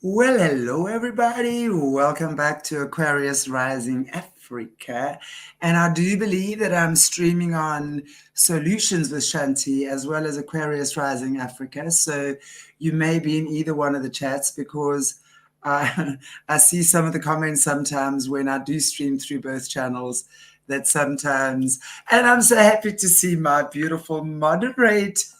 Well, hello everybody. Welcome back to Aquarius Rising Africa. And I do believe that I'm streaming on Solutions with Shanti as well as Aquarius Rising Africa. So you may be in either one of the chats because I, I see some of the comments sometimes when I do stream through both channels that sometimes, and I'm so happy to see my beautiful moderators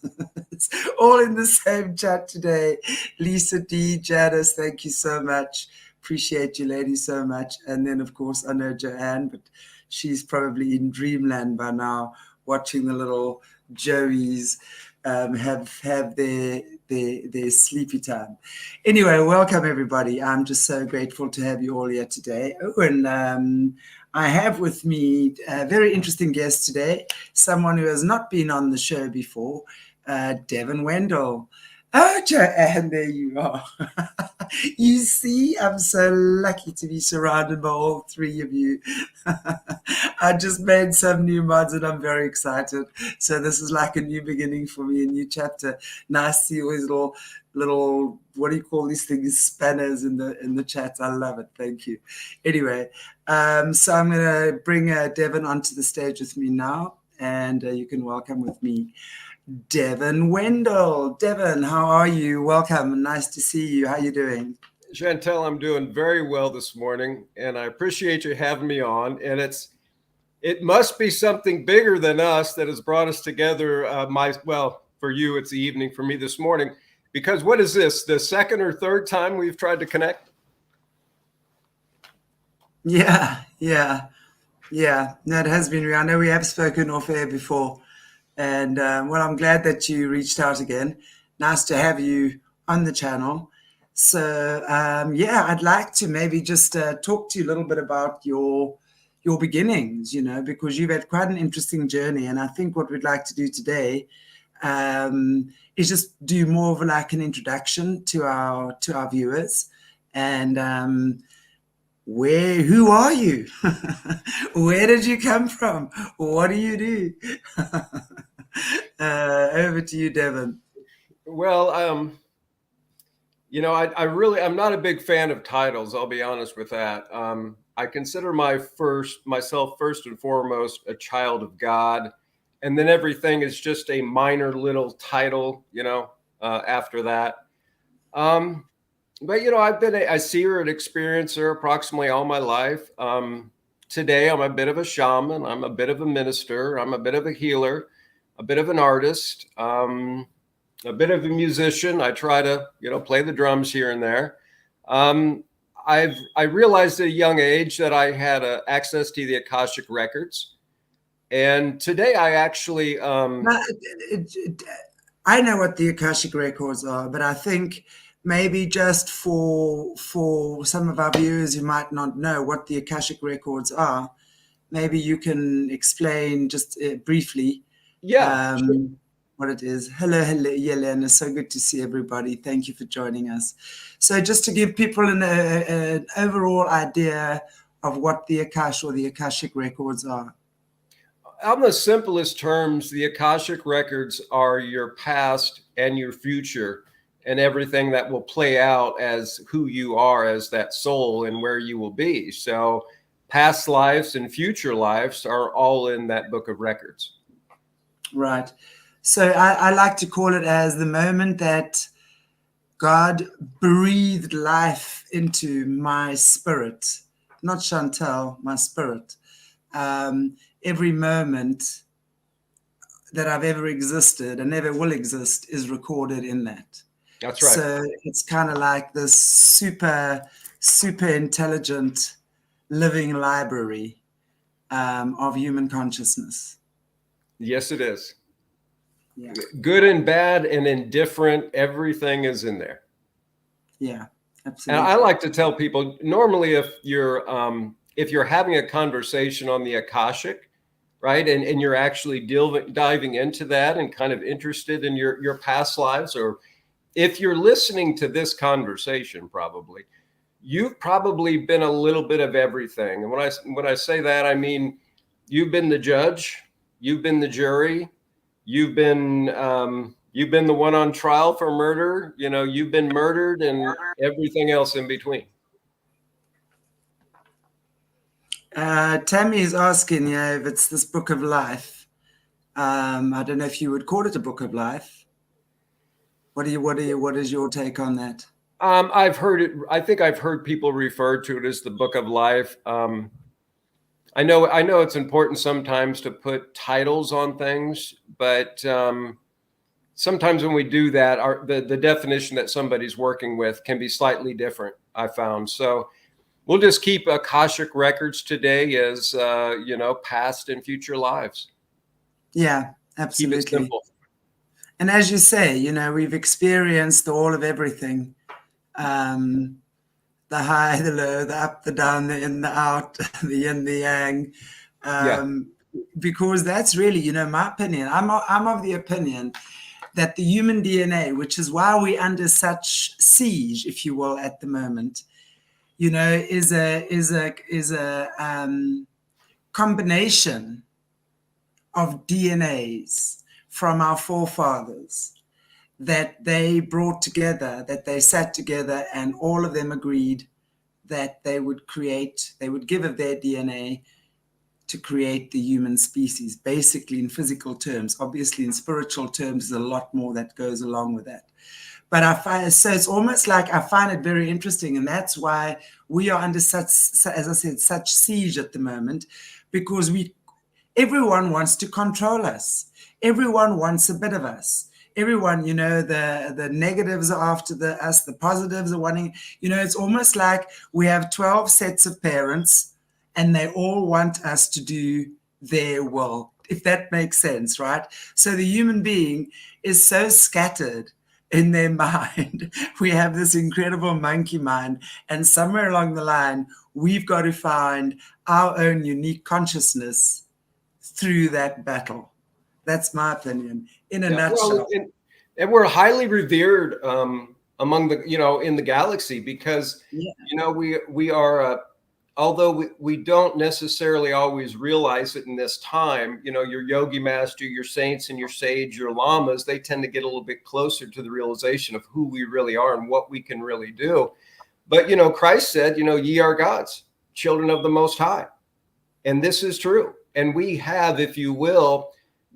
all in the same chat today. Lisa D, Janice, thank you so much. Appreciate you, ladies, so much. And then, of course, I know Joanne, but she's probably in dreamland by now, watching the little Joeys have their sleepy time. Anyway, welcome everybody. I'm just so grateful to have you all here today. Oh, and I have with me a very interesting guest today, someone who has not been on the show before, Devon WENDEL. Oh, Joanne, there you are. You see, I'm so lucky to be surrounded by all three of you. I just made some new mods and I'm very excited. So this is like a new beginning for me, a new chapter. Nice to see all these little what do you call these things, spanners in the chat. I love it. Thank you. Anyway, so I'm going to bring Devon onto the stage with me now, and you can welcome with me Devon WENDEL. Devon, how are you? Welcome. Nice to see you. How are you doing? Chantel, I'm doing very well this morning, and I appreciate you having me on. And it must be something bigger than us that has brought us together. For you, it's the evening. For me, this morning, because what is this? The second or third time we've tried to connect? Yeah. No, it has been. I know we have spoken off air before. And well, I'm glad that you reached out again. Nice to have you on the channel. So I'd like to maybe just talk to you a little bit about your beginnings, because you've had quite an interesting journey. And I think what we'd like to do today is just do more of like an introduction to our viewers, and who are you? Where did you come from? What do you do? Over to you, Devon. Well, I'm not a big fan of titles. I'll be honest with that. I consider myself first and foremost a child of God, and then everything is just a minor little title, after that. But I've been a seer and experiencer approximately all my life. Today, I'm a bit of a shaman. I'm a bit of a minister. I'm a bit of a healer, a bit of an artist, a bit of a musician. I try to, play the drums here and there. I realized at a young age that I had access to the Akashic Records, and today I actually. I know what the Akashic Records are, but I think maybe just for some of our viewers who might not know what the Akashic Records are, maybe you can explain just briefly. Yeah. Sure. What it is. Hello, Yelena. So good to see everybody. Thank you for joining us. So just to give people an overall idea of what the Akash or the Akashic Records are. On the simplest terms, the Akashic Records are your past and your future and everything that will play out as who you are as that soul and where you will be. So past lives and future lives are all in that book of records. Right. So I like to call it as the moment that God breathed life into my spirit, not Chantel, my spirit. Every moment that I've ever existed and ever will exist is recorded in that. That's right. So it's kind of like this super intelligent living library of human consciousness. Yes, it is. Yeah. Good and bad and indifferent, everything is in there. Yeah, absolutely. And I like to tell people, normally if you're having a conversation on the Akashic, right, and you're actually diving into that and kind of interested in your past lives, or if you're listening to this conversation, probably you've probably been a little bit of everything. And when I say that, I mean you've been the judge, you've been the jury, you've been You've been the one on trial for murder. You know, you've been murdered and everything else in between. Tammy is asking, if it's this book of life. I don't know if you would call it a book of life. What is your take on that? I've heard it. I think I've heard people refer to it as the book of life. I know it's important sometimes to put titles on things, but sometimes when we do that, the definition that somebody's working with can be slightly different, I found. So we'll just keep Akashic Records today as, past and future lives. Yeah, absolutely. Keep it simple. And as you say, we've experienced all of everything. The high, the low, the up, the down, the in, the out, the yin, the yang. Because that's really, my opinion. I'm of the opinion that the human DNA, which is why we're under such siege, if you will, at the moment, is a combination of DNAs from our forefathers that they brought together, that they sat together, and all of them agreed that they would give of their DNA to create the human species, basically in physical terms. Obviously, in spiritual terms, there's a lot more that goes along with that. But so it's almost like I find it very interesting, and that's why we are under such, as I said, such siege at the moment, because everyone wants to control us. Everyone wants a bit of us. Everyone, the negatives are after us, the positives are wanting, it's almost like we have 12 sets of parents and they all want us to do their will, if that makes sense, right? So the human being is so scattered in their mind. We have this incredible monkey mind, and somewhere along the line, we've got to find our own unique consciousness through that battle. That's my opinion in a nutshell. Well, and we're highly revered among the, in the galaxy, because, we are, although we don't necessarily always realize it in this time, your yogi master, your saints and your sage, your lamas, they tend to get a little bit closer to the realization of who we really are and what we can really do. But, Christ said, ye are gods, children of the Most High. And this is true. And we have, if you will,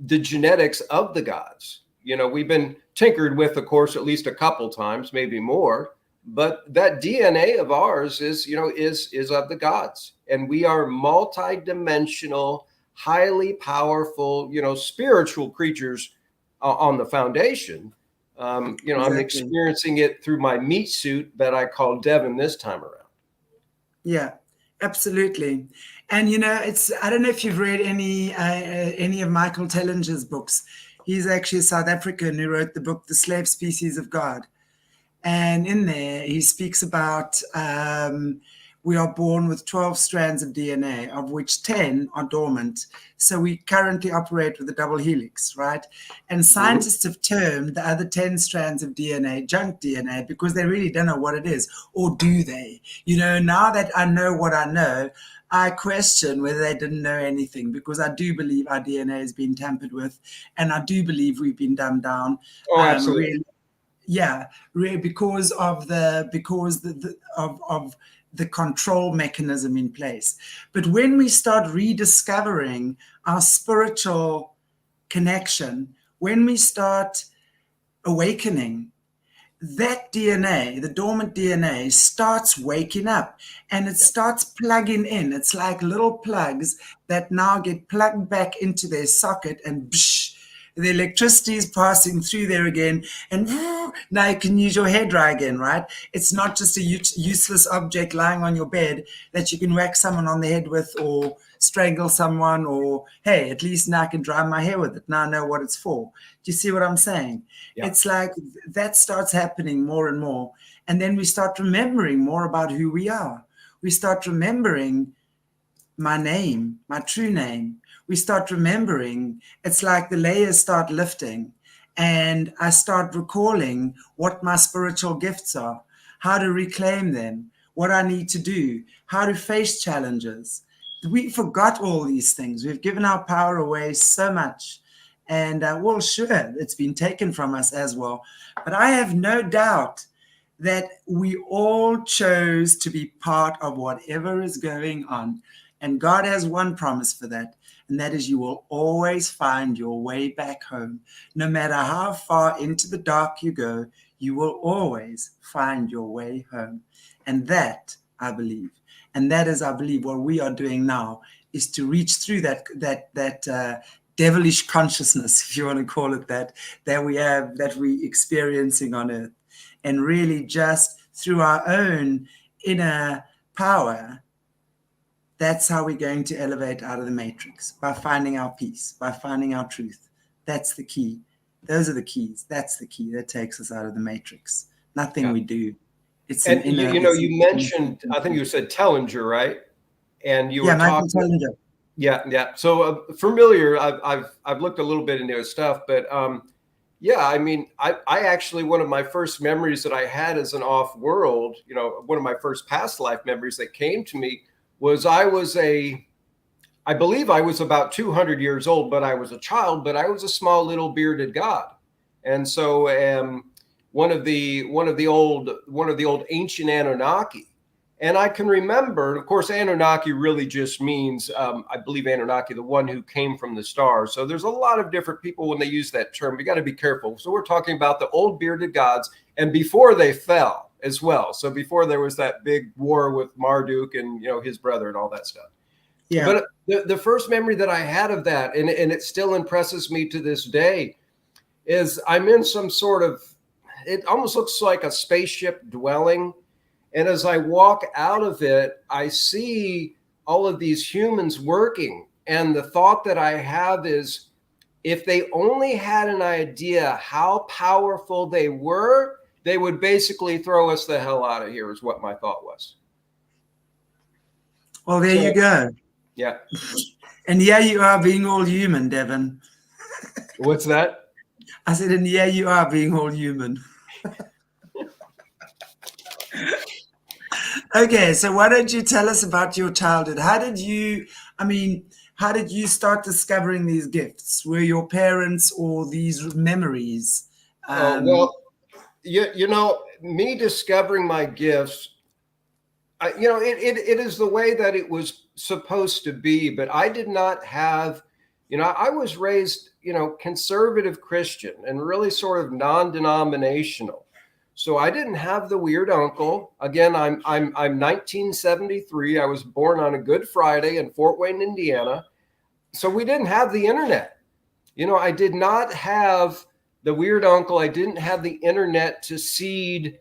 the genetics of the gods. We've been tinkered with, of course, at least a couple times, maybe more, but that DNA of ours is of the gods. And we are multi-dimensional, highly powerful, spiritual creatures on the foundation. Exactly. I'm experiencing it through my meat suit that I call Devon this time around. Yeah. Absolutely. And, I don't know if you've read any of Michael Tellinger's books. He's actually a South African who wrote the book, The Slave Species of God. And in there, he speaks about we are born with 12 strands of DNA, of which 10 are dormant. So we currently operate with a double helix, right? And scientists have termed the other 10 strands of DNA junk DNA, because they really don't know what it is. Or do they? Now that I know what I know, I question whether they didn't know anything, because I do believe our DNA has been tampered with, and I do believe we've been dumbed down. Oh, absolutely. Really, yeah, really, because of the control mechanism in place. But when we start rediscovering our spiritual connection, when we start awakening, that DNA, the dormant DNA, starts waking up, and it starts plugging in. It's like little plugs that now get plugged back into their socket, and the electricity is passing through there again, and now you can use your hairdryer again, right? It's not just a useless object lying on your bed that you can whack someone on the head with, or strangle someone, or, hey, at least now I can dry my hair with it. Now I know what it's for. Do you see what I'm saying? Yeah. It's like that starts happening more and more. And then we start remembering more about who we are. We start remembering my name, my true name. We start remembering, it's like the layers start lifting, and I start recalling what my spiritual gifts are, how to reclaim them, what I need to do, how to face challenges. We forgot all these things. We've given our power away so much. And well, sure, it's been taken from us as well. But I have no doubt that we all chose to be part of whatever is going on. And God has one promise for that. And that is, you will always find your way back home. No matter how far into the dark you go, you will always find your way home. And that, I believe, and that is, I believe, what we are doing now, is to reach through that devilish consciousness, if you want to call it that we experiencing on earth, and really just through our own inner power. That's how we're going to elevate out of the matrix, by finding our peace, by finding our truth. That's the key. Those are the keys. That's the key that takes us out of the matrix. Nothing we do. It's and you mentioned, I think you said Tellinger, right? And you were Michael talking. Tellinger. Yeah. So familiar. I've looked a little bit into his stuff, but yeah, I mean, I actually, one of my first memories that I had as an off-world, one of my first past life memories that came to me was I believe I was about 200 years old, but I was a child, but I was a small little bearded god. And so one of the old ancient Anunnaki. And I can remember, of course, Anunnaki really just means, I believe Anunnaki, the one who came from the stars. So there's a lot of different people when they use that term. We got to be careful. So we're talking about the old bearded gods, and before they fell as well. So before there was that big war with Marduk and, his brother and all that stuff. Yeah. But the first memory that I had of that, and it still impresses me to this day, is I'm in some sort of, it almost looks like a spaceship dwelling. And as I walk out of it, I see all of these humans working. And the thought that I have is, if they only had an idea how powerful they were, they would basically throw us the hell out of here, is what my thought was. Well, there you go. Yeah. And here you are being all human, Devon. What's that? I said, and here you are being all human. Okay, so why don't you tell us about your childhood? How did you start discovering these gifts? Were your parents or these memories? Well, me discovering my gifts, it is the way that it was supposed to be, but I did not have, I was raised, conservative Christian and really sort of non-denominational. So I didn't have the weird uncle. Again, I'm 1973. I was born on a Good Friday in Fort Wayne, Indiana. So we didn't have the internet. I did not have the weird uncle. I didn't have the internet to seed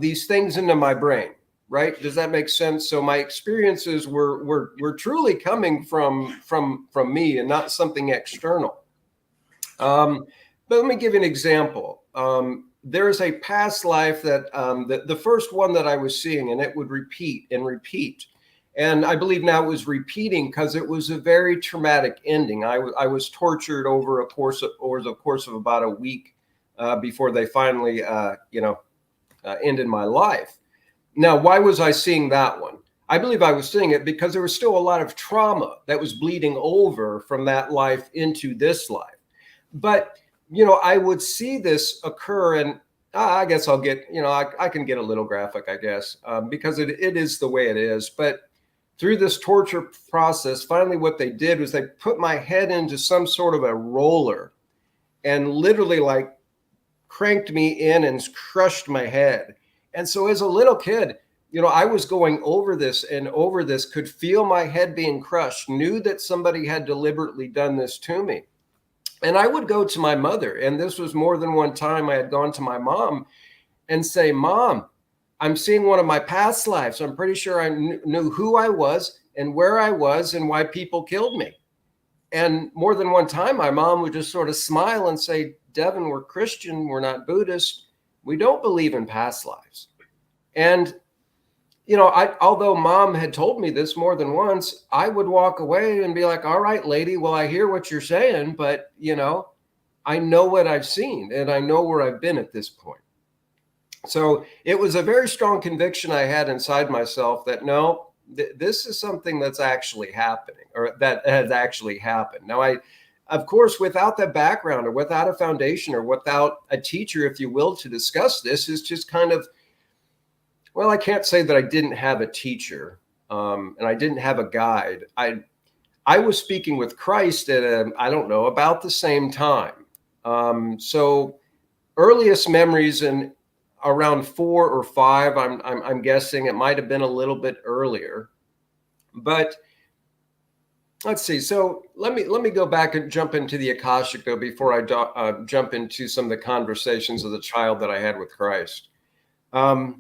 these things into my brain. Right? Does that make sense? So my experiences were truly coming from me and not something external. But let me give you an example. There is a past life that the first one that I was seeing, and it would repeat and repeat. And I believe now it was repeating because it was a very traumatic ending. I was tortured over a course of about a week before they finally, ended my life. Now, why was I seeing that one? I believe I was seeing it because there was still a lot of trauma that was bleeding over from that life into this life. But I would see this occur, and I guess I'll get, I can get a little graphic, I guess, because it is the way it is. But through this torture process, finally what they did was they put my head into some sort of a roller and literally like cranked me in and crushed my head. And so as a little kid, I was going over this and over this, could feel my head being crushed, knew that somebody had deliberately done this to me. And I would go to my mother, and this was more than one time I had gone to my mom and say, Mom, I'm seeing one of my past lives. I'm pretty sure I knew who I was and where I was and why people killed me. And more than one time, my mom would just sort of smile and say, Devon, we're Christian, we're not Buddhist. We don't believe in past lives. And, although Mom had told me this more than once, I would walk away and be like, all right, lady, well, I hear what you're saying, but, I know what I've seen and I know where I've been at this point. So it was a very strong conviction I had inside myself that, this is something that's actually happening, or that has actually happened. Now, of course, without the background or without a foundation or without a teacher, if you will, to discuss this, is just kind of, well, I can't say that I didn't have a teacher and I didn't have a guide. I was speaking with Christ at I don't know, about the same time. So earliest memories in around 4 or 5, I'm guessing it might have been a little bit earlier, but let's see. So let me go back and jump into the Akashic though before I jump into some of the conversations of the child that I had with Christ. I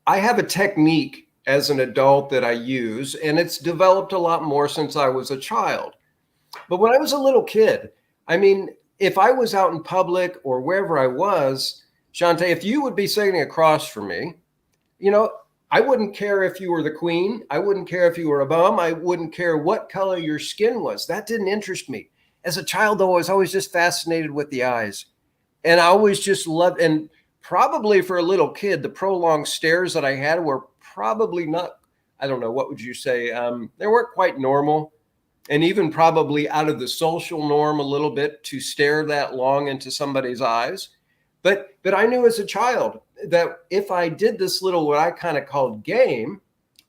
have a technique as an adult that I use, and it's developed a lot more since I was a child. But when I was a little kid, I mean, if I was out in public or wherever I was, Shante, if you would be sitting across from me, you know, I wouldn't care if you were the queen. I wouldn't care if you were a bum. I wouldn't care what color your skin was. That didn't interest me. As a child, though, I was always just fascinated with the eyes. And I always just loved, and probably for a little kid, the prolonged stares that I had were probably not, I don't know, what would you say? They weren't quite normal. And even probably out of the social norm a little bit to stare that long into somebody's eyes. But I knew as a child that if I did this little, what I kind of called game,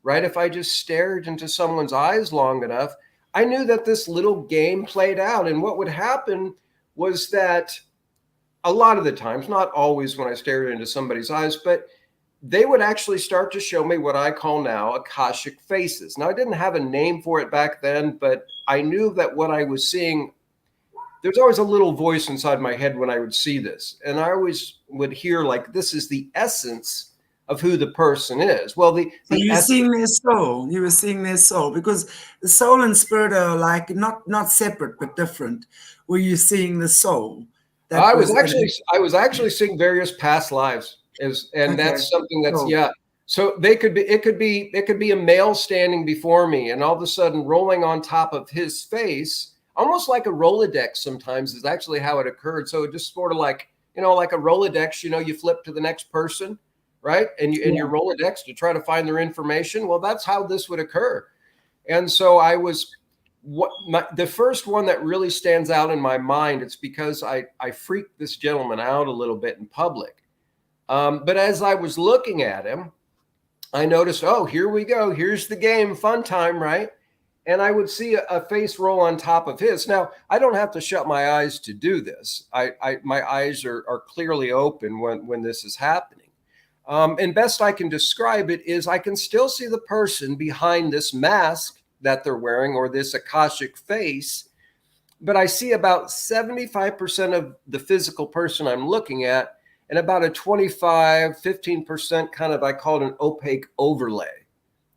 right? If I just stared into someone's eyes long enough, I knew that this little game played out. And what would happen was that a lot of the times, not always when I stared into somebody's eyes, but they would actually start to show me what I call now Akashic faces. Now, I didn't have a name for it back then, but I knew that what I was seeing, there's always a little voice inside my head when I would see this. And I always would hear like, this is the essence of who the person is. Well, so you're seeing their soul. You were seeing their soul, because the soul and spirit are like not separate but different. Were you seeing the soul? I was actually seeing various past lives, that's something that's yeah. So it could be a male standing before me, and all of a sudden rolling on top of his face, almost like a Rolodex. Sometimes is actually how it occurred. So it just sort of like, you know, like a Rolodex. You know, you flip to the next person, right? And your Rolodex to try to find their information. Well, that's how this would occur. And so I was. The first one that really stands out in my mind, it's because I freaked this gentleman out a little bit in public. But as I was looking at him, I noticed, oh, here we go. Here's the game, fun time, right? And I would see a face roll on top of his. Now, I don't have to shut my eyes to do this. My eyes are clearly open when this is happening. And best I can describe it is I can still see the person behind this mask that they're wearing, or this Akashic face, but I see about 75% of the physical person I'm looking at, and about a 15% kind of, I call it an opaque overlay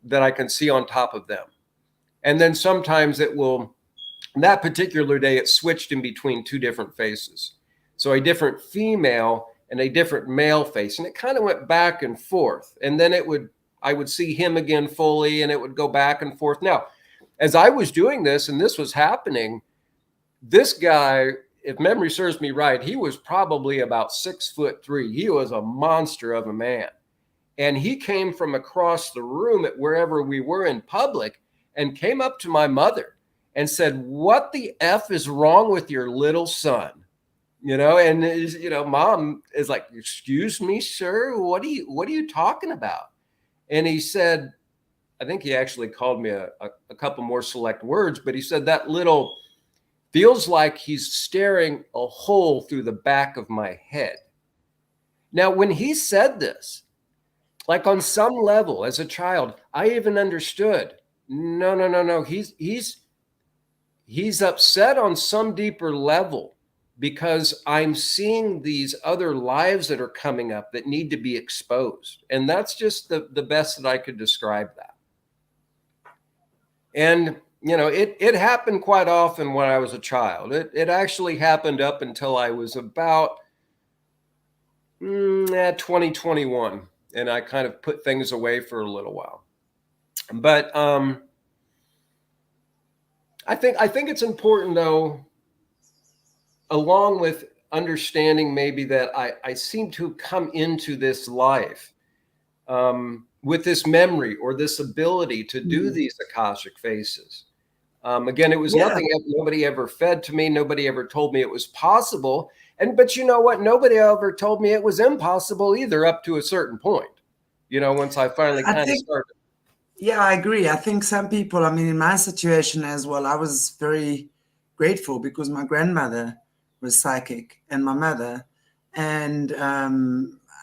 that I can see on top of them. And then sometimes it will, that particular day, it switched in between two different faces. So a different female and a different male face. And it kind of went back and forth. And then I would see him again fully, and it would go back and forth. Now, as I was doing this and this was happening, this guy, if memory serves me right, he was probably about 6'3". He was a monster of a man. And he came from across the room at wherever we were in public and came up to my mother and said, "What the F is wrong with your little son?" You know, and mom is like, "Excuse me, sir, what are you talking about?" And he said, I think he actually called me a couple more select words, but he said, "That little feels like he's staring a hole through the back of my head." Now, when he said this, like on some level as a child, I even understood, no. He's upset on some deeper level because I'm seeing these other lives that are coming up that need to be exposed. And that's just the best that I could describe that. And, you know, it happened quite often when I was a child. It actually happened up until I was about 2021. And I kind of put things away for a little while. But I think it's important, though, along with understanding maybe that I seem to come into this life with this memory or this ability to do these Akashic faces. Again, it was nothing that nobody ever fed to me. Nobody ever told me it was possible. But you know what? Nobody ever told me it was impossible either, up to a certain point. Once I finally kind of started. Yeah, I agree. I think some people, I mean, in my situation as well, I was very grateful because my grandmother was psychic and my mother. And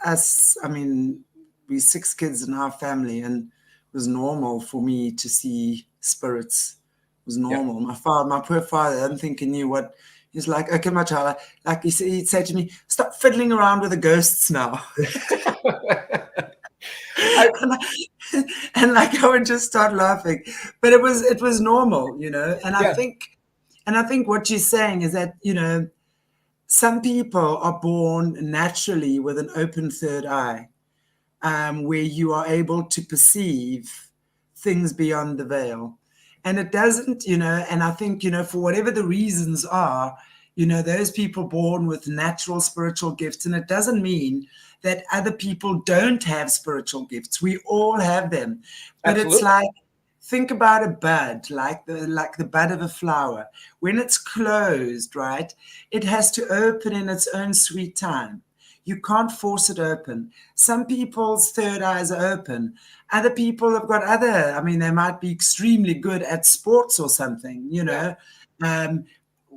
us, I mean, we 6 kids in our family, and it was normal for me to see spirits. It was normal. Yeah. My poor father, I don't think he knew what. He's like, okay, my child, like he'd say to me, stop fiddling around with the ghosts now. And like I would just start laughing, but it was normal, And I think what you're saying is that some people are born naturally with an open third eye, where you are able to perceive things beyond the veil, and it doesn't, And I think for whatever the reasons are, those people born with natural spiritual gifts, and it doesn't mean that other people don't have spiritual gifts. We all have them. But Absolutely. It's like, think about a bud, like the bud of a flower. When it's closed, right, it has to open in its own sweet time. You can't force it open. Some people's third eyes are open. Other people have got they might be extremely good at sports or something,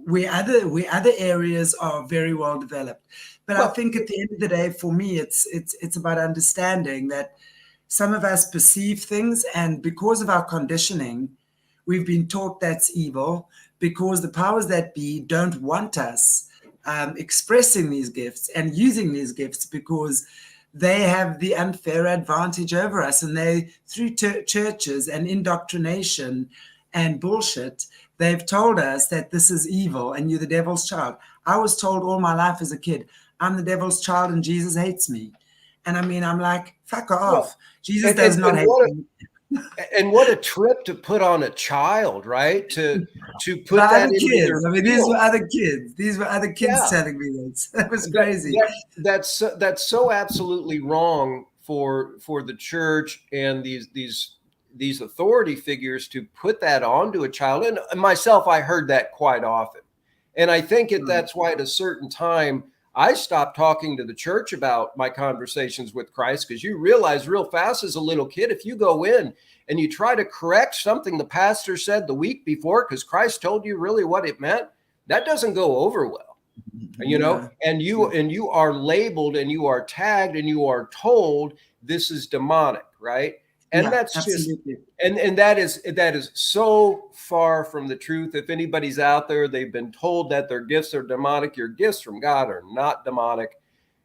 where other areas are very well developed. But I think at the end of the day, for me, it's about understanding that some of us perceive things, and because of our conditioning, we've been taught that's evil, because the powers that be don't want us expressing these gifts and using these gifts, because they have the unfair advantage over us, and they, through churches and indoctrination and bullshit, they've told us that this is evil and you're the devil's child. I was told all my life as a kid, I'm the devil's child and Jesus hates me. And I mean, I'm like, fuck off. Jesus does not hate me. And what a trip to put on a child, right? To put that into kids. I mean, these were other kids. These were other kids telling me this. That was crazy. That's so absolutely wrong for the church and these authority figures to put that onto a child. And myself, I heard that quite often. And I think that's why at a certain time, I stopped talking to the church about my conversations with Christ, because you realize real fast as a little kid, if you go in and you try to correct something the pastor said the week before, because Christ told you really what it meant, that doesn't go over well, and you are labeled and you are tagged and you are told this is demonic, right? And that's absolutely. And that is so far from the truth. If anybody's out there, they've been told that their gifts are demonic. Your gifts from God are not demonic.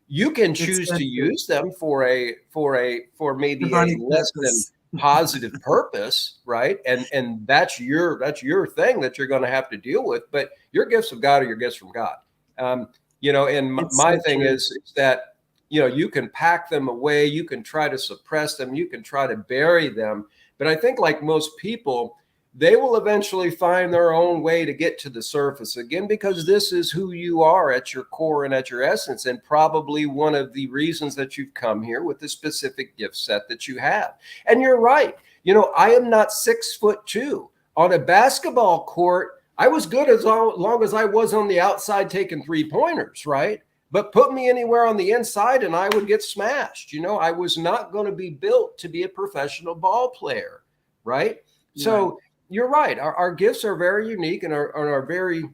You can choose to use them for maybe a less than positive purpose, right? And that's your thing that you're going to have to deal with. But your gifts of God are your gifts from God. And my thing is that you can pack them away, you can try to suppress them, you can try to bury them. But I think, like most people, they will eventually find their own way to get to the surface again, because this is who you are at your core and at your essence, and probably one of the reasons that you've come here with the specific gift set that you have. And you're right. I am not 6'2". On a basketball court, I was good as long as I was on the outside taking 3-pointers, right? But put me anywhere on the inside and I would get smashed. I was not going to be built to be a professional ball player, right? So you're right. Our gifts are very unique and are very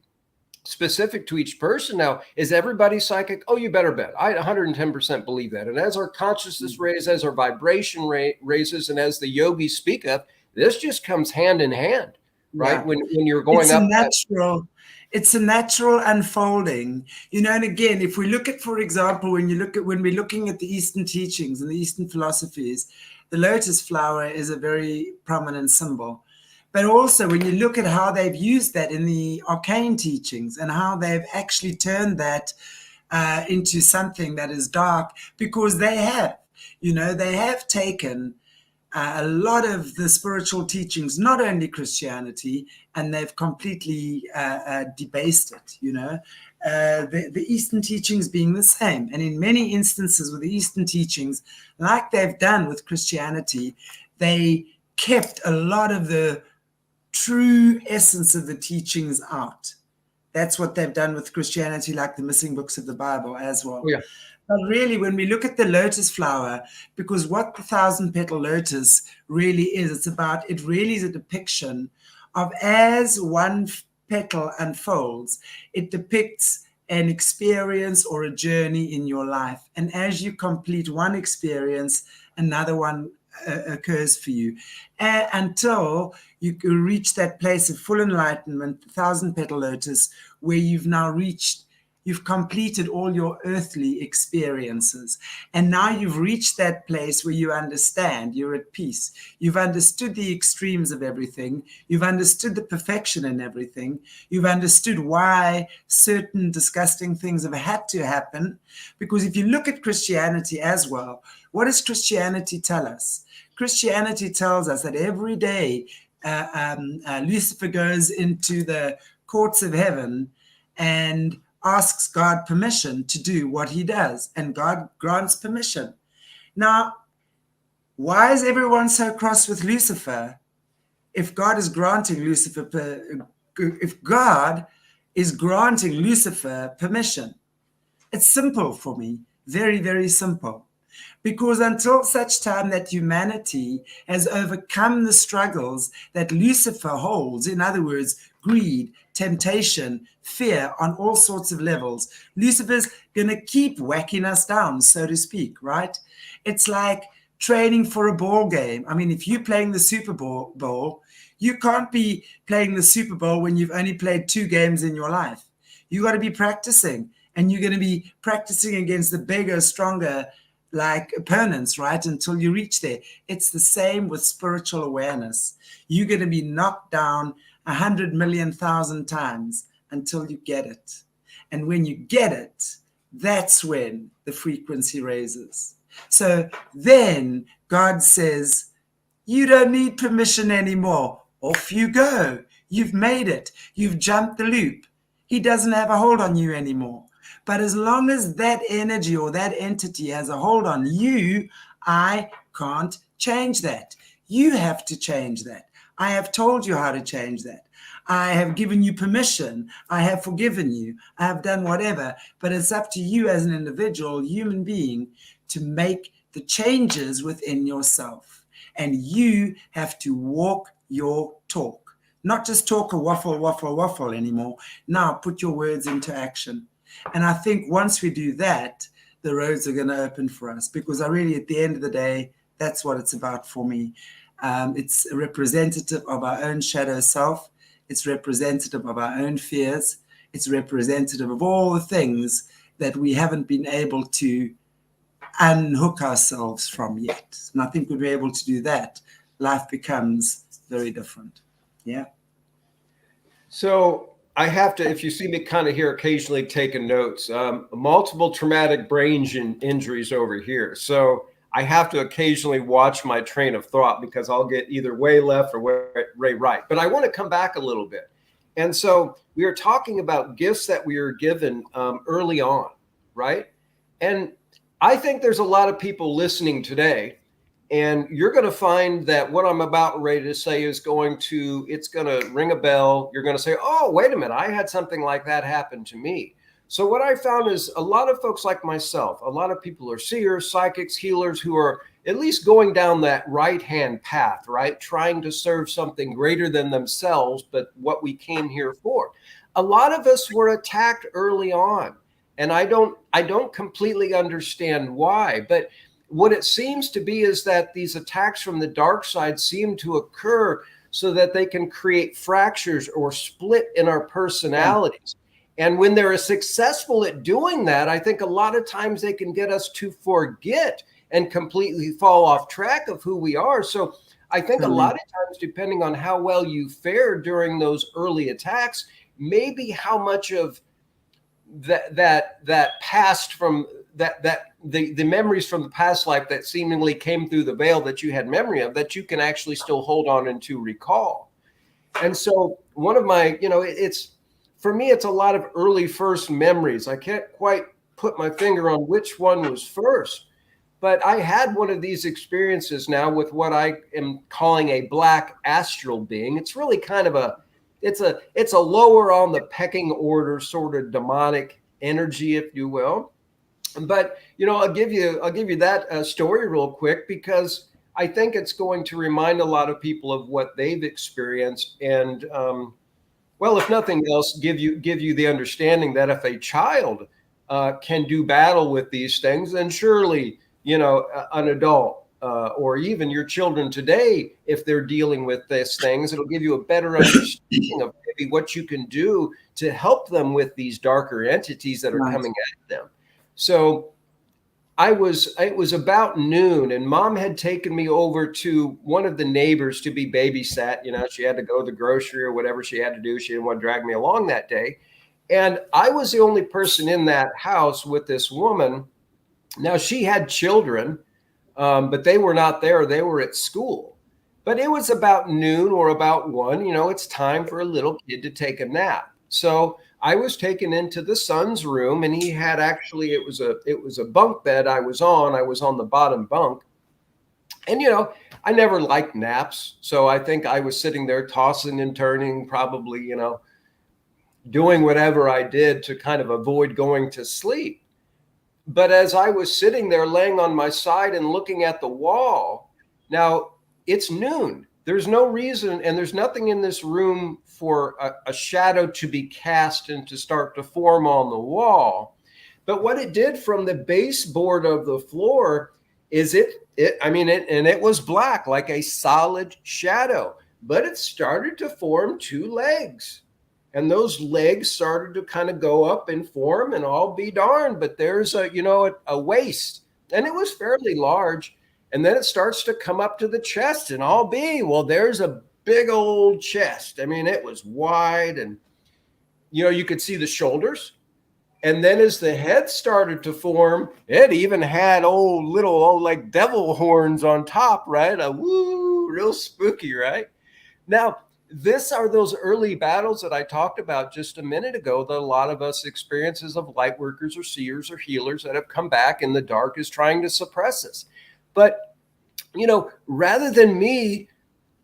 specific to each person. Now, is everybody psychic? Oh, you better bet. I 110% believe that. And as our consciousness raises, as our vibration raises, and as the yogis speak of, this just comes hand in hand, right? Yeah. When you're going it's up. It's a natural unfolding, and again, if we look at, for example, when we're looking at the Eastern teachings and the Eastern philosophies, the lotus flower is a very prominent symbol. But also when you look at how they've used that in the arcane teachings and how they've actually turned that into something that is dark, because they have taken a lot of the spiritual teachings, not only Christianity, and they've completely debased it, the Eastern teachings being the same. And in many instances with the Eastern teachings, like they've done with Christianity, they kept a lot of the true essence of the teachings out. That's what they've done with Christianity, like the missing books of the Bible as well. Oh, yeah. But really, when we look at the lotus flower, because what the 1,000-petal lotus really is, it really is a depiction of, as one petal unfolds, it depicts an experience or a journey in your life. And as you complete one experience, another one occurs for you, until you reach that place of full enlightenment, the 1,000-petal lotus, where you've completed all your earthly experiences. And now you've reached that place where you understand, you're at peace. You've understood the extremes of everything. You've understood the perfection in everything. You've understood why certain disgusting things have had to happen. Because if you look at Christianity as well, what does Christianity tell us? Christianity tells us that every day Lucifer goes into the courts of heaven and asks God permission to do what he does, and God grants permission. Now, why is everyone so cross with Lucifer? If God is granting Lucifer permission, it's simple for me, very, very simple. Because until such time that humanity has overcome the struggles that Lucifer holds, in other words, greed, temptation, fear on all sorts of levels, Lucifer's going to keep whacking us down, so to speak, right? It's like training for a ball game. I mean, if you're playing the Super Bowl, you can't be playing the Super Bowl when you've only played 2 games in your life. You got to be practicing, and you're going to be practicing against the bigger, stronger, like opponents, right? Until you reach there. It's the same with spiritual awareness. You're going to be knocked down 100,000,000 times until you get it. And when you get it, that's when the frequency raises. So then God says, you don't need permission anymore. Off you go. You've made it. You've jumped the loop. He doesn't have a hold on you anymore. But as long as that energy or that entity has a hold on you, I can't change that. You have to change that. I have told you how to change that. I have given you permission. I have forgiven you. I have done whatever. But it's up to you as an individual human being to make the changes within yourself. And you have to walk your talk. Not just talk a waffle anymore. Now put your words into action. And I think once we do that, the roads are going to open for us, because I really, at the end of the day, that's what it's about for me. It's a representative of our own shadow self. It's representative of our own fears. It's representative of all the things that we haven't been able to unhook ourselves from yet. And I think when we're able to do that, life becomes very different. Yeah. So I have to, if you see me kind of here occasionally taking notes, multiple traumatic brain injuries over here. So I have to occasionally watch my train of thought, because I'll get either way left or way right. But I want to come back a little bit. And so we are talking about gifts that we are given early on, right? And I think there's a lot of people listening today, and you're going to find that what I'm about ready to say is it's going to ring a bell. You're going to say, oh, wait a minute, I had something like that happen to me. So what I found is a lot of folks like myself, a lot of people are seers, psychics, healers, who are at least going down that right-hand path, right? Trying to serve something greater than themselves, but what we came here for. A lot of us were attacked early on, and I don't completely understand why, but what it seems to be is that these attacks from the dark side seem to occur so that they can create fractures or split in our personalities. Yeah. And when they're successful at doing that, I think a lot of times they can get us to forget and completely fall off track of who we are. So I think a lot of times, depending on how well you fared during those early attacks, maybe how much of that past from the memories from the past life that seemingly came through the veil that you had memory of, that you can actually still hold on and to recall. And so one of my, for me, it's a lot of early first memories. I can't quite put my finger on which one was first, But I had one of these experiences now with what I am calling a black astral being. It's really kind of it's a lower on the pecking order sort of demonic energy, if you will. But I'll give you that story real quick, because I think it's going to remind a lot of people of what they've experienced, and well, if nothing else, give you the understanding that if a child can do battle with these things, then surely an adult or even your children today, if they're dealing with these things, it'll give you a better understanding of maybe what you can do to help them with these darker entities that are coming at them. So it was about noon, and Mom had taken me over to one of the neighbors to be babysat. She had to go to the grocery or whatever she had to do. She didn't want to drag me along that day. And I was the only person in that house with this woman. Now, she had children, but they were not there. They were at school. But it was about noon or about 1. It's time for a little kid to take a nap. So I was taken into the son's room, and he had actually, it was a bunk bed I was on the bottom bunk. And, I never liked naps. So I think I was sitting there tossing and turning, probably, doing whatever I did to kind of avoid going to sleep. But as I was sitting there laying on my side and looking at the wall, now it's noon. There's no reason, and there's nothing in this room for a shadow to be cast and to start to form on the wall. But what it did from the baseboard of the floor is it was black, like a solid shadow, but it started to form 2 legs. And those legs started to kind of go up and form, and I'll be darned, but there's a waist, and it was fairly large. And then it starts to come up to the chest, and there's a big old chest. It was wide, and, you could see the shoulders. And then as the head started to form, it even had little like devil horns on top, right? Real spooky, right? Now, these are those early battles that I talked about just a minute ago, that a lot of us experiences of light workers or seers or healers that have come back in the dark is trying to suppress us. But, rather than me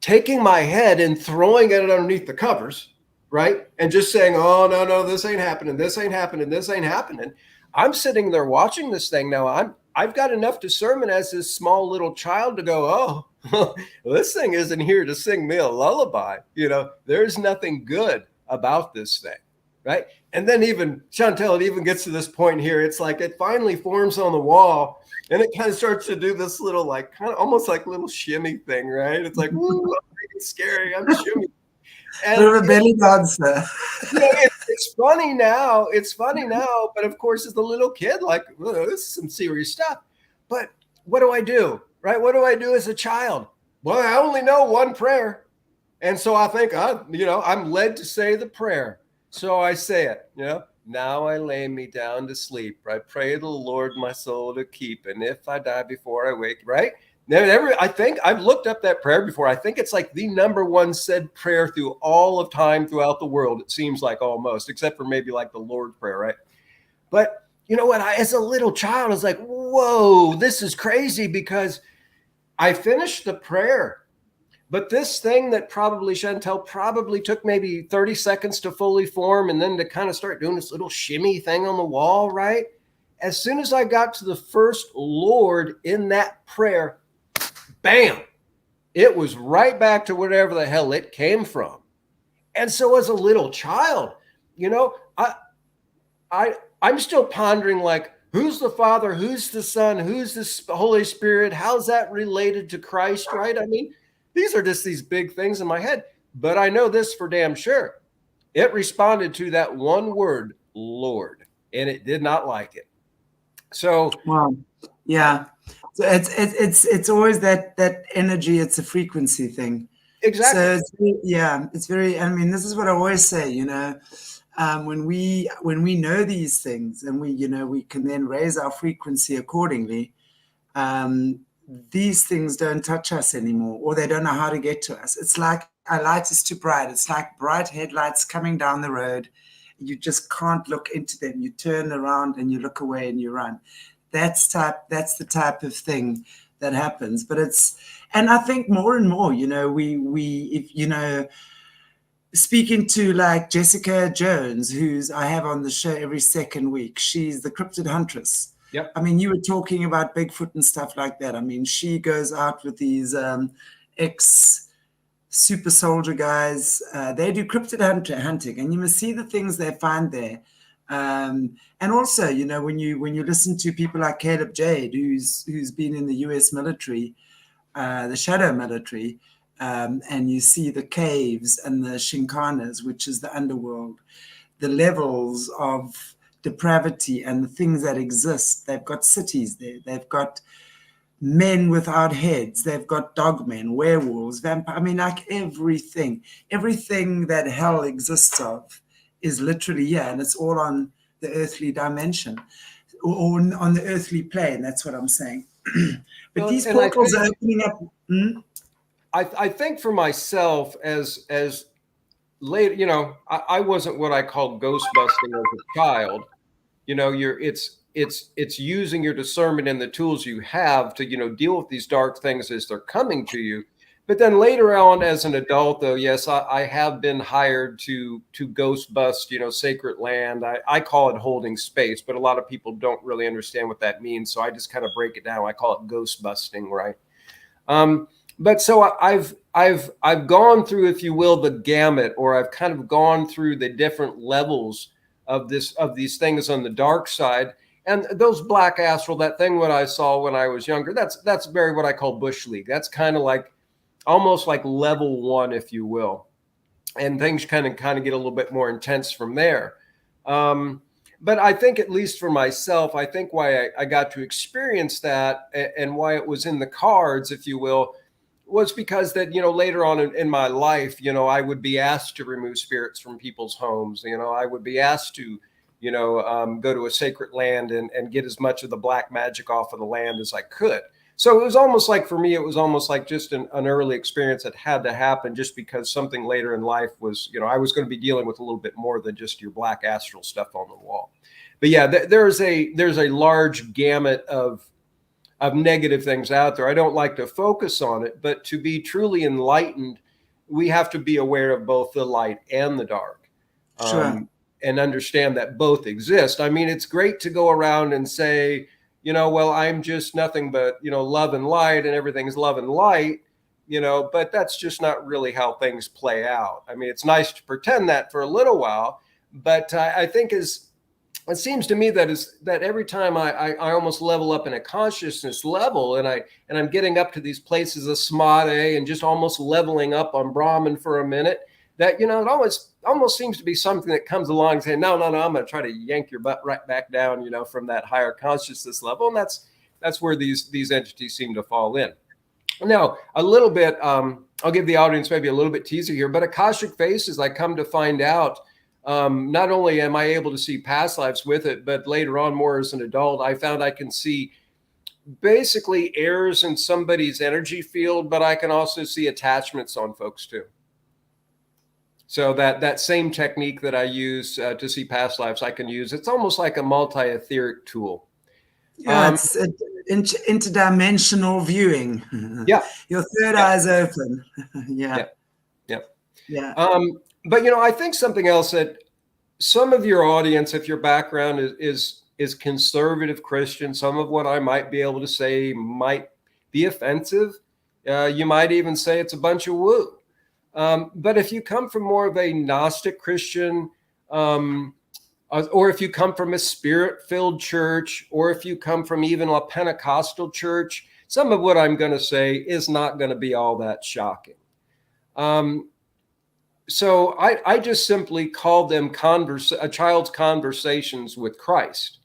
taking my head and throwing it underneath the covers, right, and just saying, oh, no, this ain't happening, this ain't happening, this ain't happening, I'm sitting there watching this thing. Now, I've got enough discernment as this small little child to go, oh, this thing isn't here to sing me a lullaby. There's nothing good about this thing, right? And then even, Chantel, it even gets to this point here. It's like it finally forms on the wall, and it kind of starts to do this little, like, kind of almost like little shimmy thing, right? It's like, woo, it's scary, I'm shimmying. And a belly dancer. It's funny now. But of course, as the little kid, like, this is some serious stuff. But what do I do? Right? What do I do as a child? Well, I only know one prayer. And so I think, I'm led to say the prayer. So I say it, now I lay me down to sleep. I pray the Lord my soul to keep. And if I die before I wake, right? I think I've looked up that prayer before. I think it's like the number 1 said prayer through all of time throughout the world. It seems like, almost, except for maybe like the Lord's Prayer, right? But you know what? As a little child, I was like, whoa, this is crazy, because I finished the prayer. But this thing that Chantel took maybe 30 seconds to fully form, and then to kind of start doing this little shimmy thing on the wall, right? As soon as I got to the first Lord in that prayer, bam, it was right back to whatever the hell it came from. And so as a little child, I'm still pondering, like, who's the Father, who's the Son, who's the Holy Spirit, how's that related to Christ, right? These are just these big things in my head. But I know this for damn sure. It responded to that one word, Lord, and it did not like it. So, wow. Yeah. So it's always that energy. It's a frequency thing. Exactly. So it's very. This is what I always say. When we know these things, and we can then raise our frequency accordingly. These things don't touch us anymore, or they don't know how to get to us. It's like our light is too bright. It's like bright headlights coming down the road. You just can't look into them. You turn around and you look away and you run. That's the type of thing that happens. But and I think more and more, if speaking to like Jessica Jones, who's I have on the show every second week. She's the cryptid huntress. Yep. I mean, you were talking about Bigfoot and stuff like that. I mean, she goes out with these ex super soldier guys. They do cryptid hunting, and you must see the things they find there. And also, when you listen to people like Caleb Jade, who's been in the U.S. military, the shadow military, and you see the caves and the shinkanas, which is the underworld, the levels of depravity and the things that exist. They've got cities there. They've got men without heads. They've got dogmen, werewolves, vampire. I mean, like everything that hell exists of is literally here, and it's all on the earthly dimension or on the earthly plane. That's what I'm saying. But Well, these and I portals think- are opening up. I think for myself, as later, I wasn't what I called ghost busting as a child. It's using your discernment and the tools you have to deal with these dark things as they're coming to you. But then later on, as an adult, though, yes, I have been hired to ghost bust, sacred land. I call it holding space, but a lot of people don't really understand what that means. So I just kind of break it down. I call it ghost busting, right? But so I've gone through, if you will, the gamut, or I've kind of gone through the different levels of these things on the dark side. And those black astral, that thing what I saw when I was younger, that's very what I call bush league. That's kind of like almost like level 1, if you will. And things kind of get a little bit more intense from there. But I think, at least for myself, I think why I got to experience that and why it was in the cards, if you will, was because that, later on in my life, I would be asked to remove spirits from people's homes. I would be asked to, go to a sacred land and get as much of the black magic off of the land as I could. So it was almost like, for me, it was almost like just an early experience that had to happen, just because something later in life was, I was going to be dealing with a little bit more than just your black astral stuff on the wall. But yeah, there's a large gamut of negative things out there. I don't like to focus on it, but to be truly enlightened, we have to be aware of both the light and the dark. Sure. And understand that both exist. I mean, it's great to go around and say, well, I'm just nothing but, love and light, and everything's love and light, but that's just not really how things play out. I mean, it's nice to pretend that for a little while, but I think it seems to me that every time I almost level up in a consciousness level, and I'm getting up to these places of samadhi and just almost leveling up on Brahman for a minute, that, it almost seems to be something that comes along and saying, no, I'm going to try to yank your butt right back down, from that higher consciousness level. And that's where these entities seem to fall in. Now, a little bit, I'll give the audience maybe a little bit teaser here, but Akashic Face, as I come to find out, not only am I able to see past lives with it, but later on, more as an adult, I found I can see basically errors in somebody's energy field, but I can also see attachments on folks too. So that same technique that I use to see past lives, I can use. It's almost like a multi-etheric tool. Yeah, it's interdimensional viewing. Yeah. Your third eye's open. Yeah. But, I think something else that some of your audience, if your background is conservative Christian, some of what I might be able to say might be offensive. You might even say it's a bunch of woo. But if you come from more of a Gnostic Christian, or if you come from a spirit-filled church, or if you come from even a Pentecostal church, some of what I'm going to say is not going to be all that shocking. So I just simply call them a child's conversations with Christ.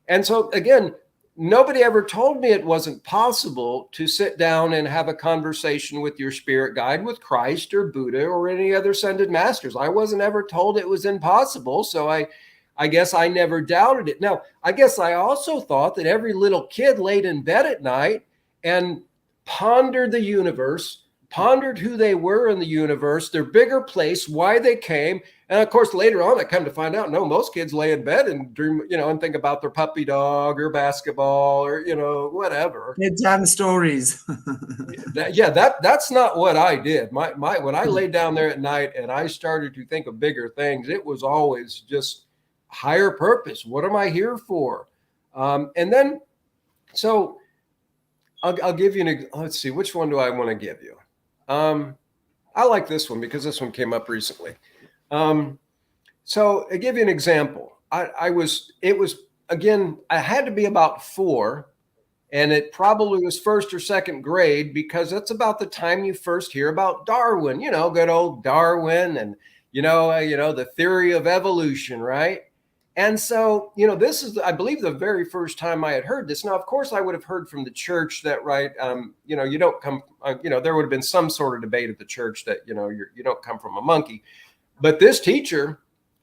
And so, again, nobody ever told me it wasn't possible to sit down and have a conversation with your spirit guide, with Christ or Buddha or any other ascended masters. I wasn't ever told it was impossible. So I guess I never doubted it. Now, I guess I also thought that every little kid laid in bed at night and pondered the universe, pondered who they were in the universe, their bigger place, why they came, And of course, later on, I come to find out, no, most kids lay in bed and dream, and think about their puppy dog or basketball or, whatever. Bedtime stories. That's not what I did. When I laid down there at night and I started to think of bigger things, it was always just higher purpose. What am I here for? And then, so I'll give you let's see, which one do I want to give you? I like this one because this one came up recently. So I'll give you an example. Again, I had to be about 4, and it probably was first or second grade, because that's about the time you first hear about Darwin, good old Darwin, and, the theory of evolution, right? And so, this is, I believe, the very first time I had heard this. Now, of course, I would have heard from the church that, right, you don't come, there would have been some sort of debate at the church that, you don't come from a monkey. But this teacher,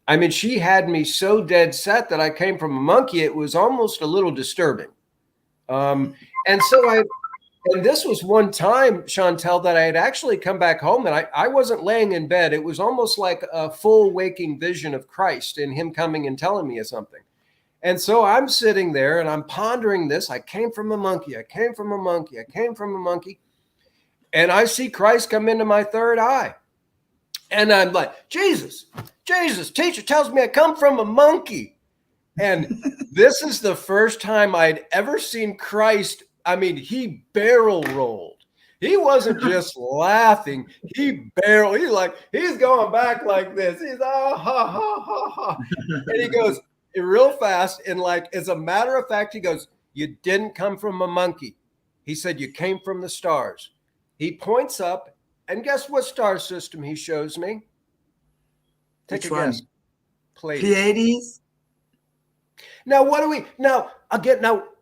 I mean, she had me so dead set that I came from a monkey. It was almost a little disturbing. And this was one time, Chantel, that I had actually come back home, and I wasn't laying in bed. It was almost like a full waking vision of Christ and him coming and telling me something. And so I'm sitting there and I'm pondering this. I came from a monkey. I came from a monkey. I came from a monkey. And I see Christ come into my third eye. And I'm like, Jesus, teacher tells me I come from a monkey. And this is the first time I'd ever seen Christ. I mean, he barrel rolled. He wasn't just laughing. He's going back like this. He's ha, ha, ha, ha. And he goes real fast. And as a matter of fact, he goes, you didn't come from a monkey. He said, you came from the stars. He points up. And guess what star system he shows me? Take a guess. Pleiades. Now,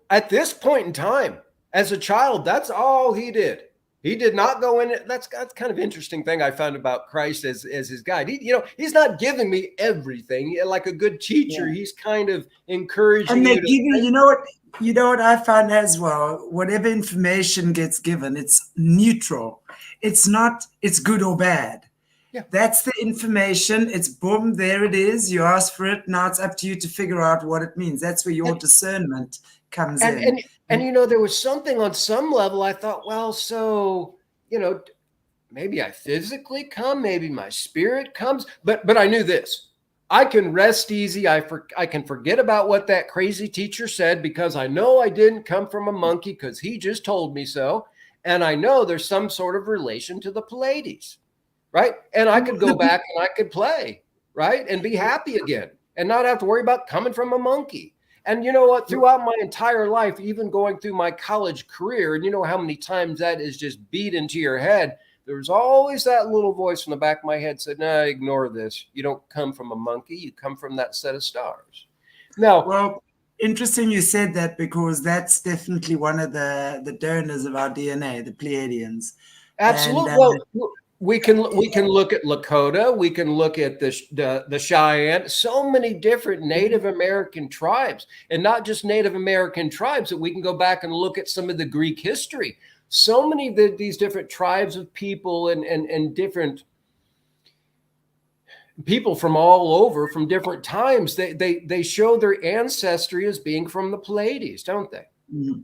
at this point in time, as a child, that's all he did. He did not go in it. That's kind of interesting thing I found about Christ as his guide. He's not giving me everything. Like a good teacher, he's kind of encouraging and they give you know what I find as well, whatever information gets given, it's neutral. It's good or bad. Yeah. That's the information. It's boom, there it is. You ask for it. Now it's up to you to figure out what it means. That's where your discernment comes in. And there was something on some level I thought, well, so, maybe I physically come, maybe my spirit comes, but I knew this. I can rest easy. I can forget about what that crazy teacher said, because I know I didn't come from a monkey, because he just told me so. And I know there's some sort of relation to the Pleiades, right? And I could go back and I could play, right? And be happy again and not have to worry about coming from a monkey. And you know what? Throughout my entire life, even going through my college career, and you know how many times that is just beat into your head, there's always that little voice in the back of my head said, "No, ignore this. You don't come from a monkey. You come from that set of stars." Now, well, interesting you said that, because that's definitely one of the donors of our DNA, the Pleiadians. Absolutely. Well, we can look at Lakota. We can look at the Cheyenne. So many different Native American tribes, and not just Native American tribes. That we can go back and look at some of the Greek history. So many of these different tribes of people and different people from all over, from different times, they show their ancestry as being from the Pleiades, don't they? Mm-hmm.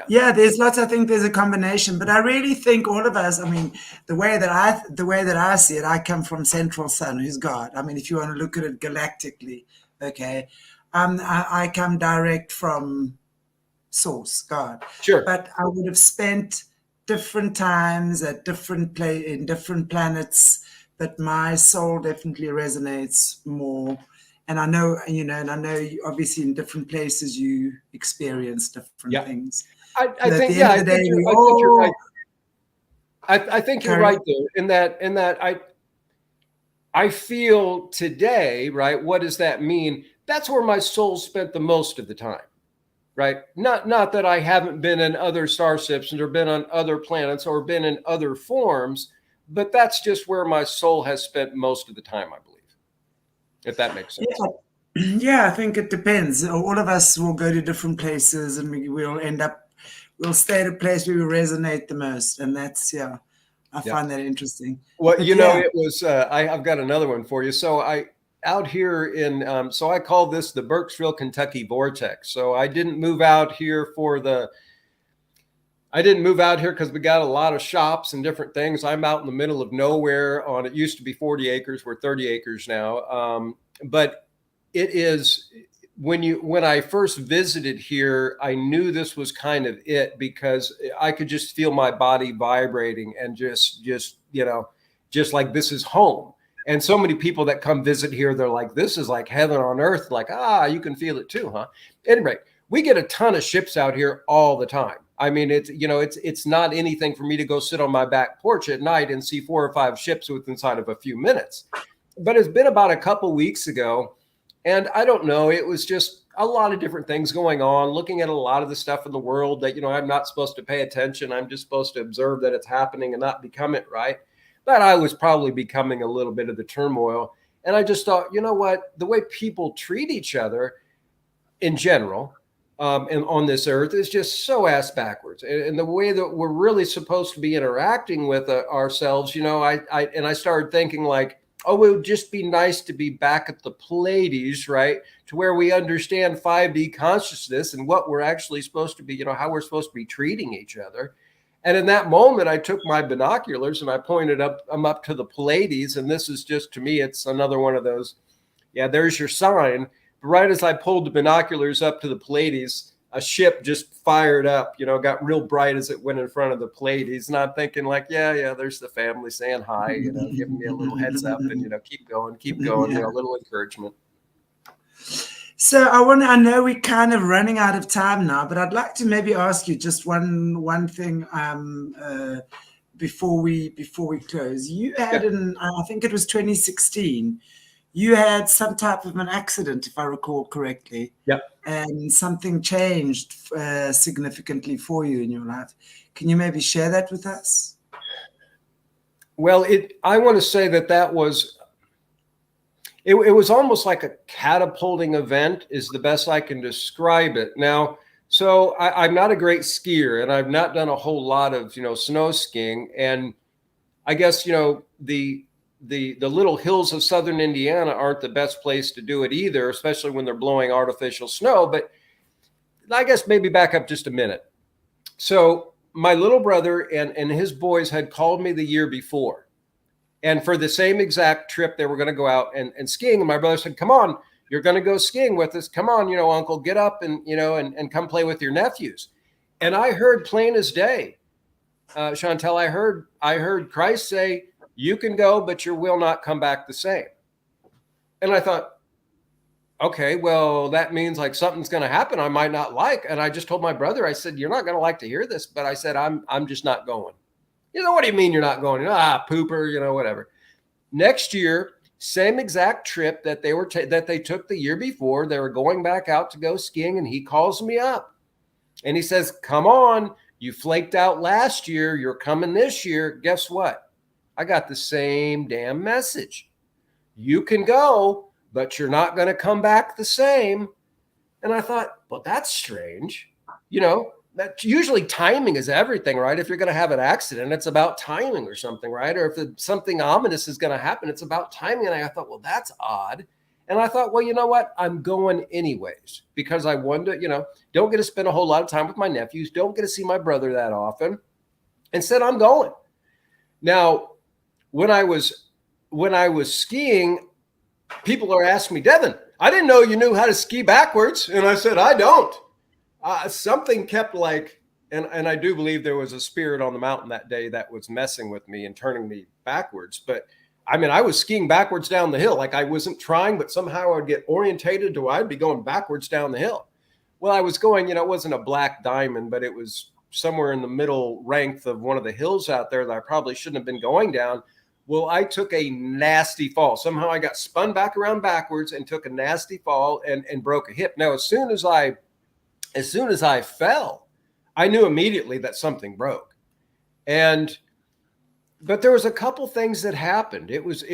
Yeah, there's lots. I think there's a combination, but I really think all of us. I mean, the way that I see it, I come from Central Sun, who's God. I mean, if you want to look at it galactically, okay, I come direct from Source, God. Sure. But I would have spent different times at different in different planets, but my soul definitely resonates more. And I know, obviously in different places you experience different things. I think you're right. I think you're right there in that I feel today, right? What does that mean? That's where my soul spent the most of the time. Right. Not that I haven't been in other star systems or been on other planets or been in other forms, but that's just where my soul has spent most of the time, I believe, if that makes sense. Yeah, I think it depends. All of us will go to different places, and we'll stay at a place where we resonate the most. And that's, I Yeah. find that interesting. Well, But you know, yeah, it was, I've got another one for you. So out here in, so I call this the Burkesville Kentucky Vortex. So I didn't move out here because we got a lot of shops and different things. I'm out in the middle of nowhere it used to be 40 acres. We're 30 acres now. But it is, when I first visited here, I knew this was kind of it, because I could just feel my body vibrating and just, just like this is home. And so many people that come visit here, they're like, this is like heaven on earth. Like, you can feel it too, huh? Anyway, we get a ton of ships out here all the time. I mean, it's not anything for me to go sit on my back porch at night and see 4 or 5 ships inside of a few minutes. But it's been about a couple weeks ago, and I don't know, it was just a lot of different things going on, looking at a lot of the stuff in the world that, I'm not supposed to pay attention. I'm just supposed to observe that it's happening and not become it, right? But I was probably becoming a little bit of the turmoil. And I just thought, you know what, the way people treat each other in general, and on this earth is just so ass backwards. And the way that we're really supposed to be interacting with ourselves, I started thinking like, oh, it would just be nice to be back at the Pleiades, right? To where we understand 5D consciousness and what we're actually supposed to be, how we're supposed to be treating each other. And in that moment, I took my binoculars and I pointed them up to the Pleiades. And this is just, to me, it's another one of those, yeah, there's your sign. But right as I pulled the binoculars up to the Pleiades, a ship just fired up, got real bright as it went in front of the Pleiades. And I'm thinking like, yeah, there's the family saying hi, giving me a little heads up and, keep going, yeah. a little encouragement. So I know we're kind of running out of time now, but I'd like to maybe ask you just one thing before we close. You had I think it was 2016. You had some type of an accident, if I recall correctly. Yep. And something changed significantly for you in your life. Can you maybe share that with us? Well, I want to say that was, it was almost like a catapulting event is the best I can describe it. Now, so I'm not a great skier, and I've not done a whole lot of, snow skiing. And I guess, the little hills of southern Indiana aren't the best place to do it either, especially when they're blowing artificial snow. But I guess maybe back up just a minute. So my little brother and his boys had called me the year before. And for the same exact trip, they were going to go out and skiing. And my brother said, come on, you're going to go skiing with us. Come on, uncle, get up and, and come play with your nephews. And I heard plain as day, Chantel, I heard Christ say, you can go, but you will not come back the same. And I thought, okay, well, that means like something's going to happen I might not like. And I just told my brother, I said, you're not going to like to hear this, but I said, I'm just not going. What do you mean you're not going? Pooper, whatever. Next year, same exact trip that they took the year before, they were going back out to go skiing, and he calls me up and he says, come on, you flaked out last year. You're coming this year. Guess what? I got the same damn message. You can go, but you're not going to come back the same. And I thought, well, that's strange. That usually timing is everything, right? If you're going to have an accident, it's about timing or something, right? Or if something ominous is going to happen, it's about timing. And I thought, well, that's odd. And I thought, well, you know what? I'm going anyways, because I wanted to, don't get to spend a whole lot of time with my nephews. Don't get to see my brother that often. Instead, I'm going. Now, when I was skiing, people are asking me, Devon, I didn't know you knew how to ski backwards. And I said, I don't. Something kept and I do believe there was a spirit on the mountain that day that was messing with me and turning me backwards. But I mean, I was skiing backwards down the hill. Like I wasn't trying, but somehow I'd get orientated to I'd be going backwards down the hill. Well, I was going, it wasn't a black diamond, but it was somewhere in the middle rank of one of the hills out there that I probably shouldn't have been going down. Well, I took a nasty fall. Somehow I got spun back around backwards and took a nasty fall and broke a hip. Now, as soon as I fell, I knew immediately that something broke. But there was a couple things that happened. It was,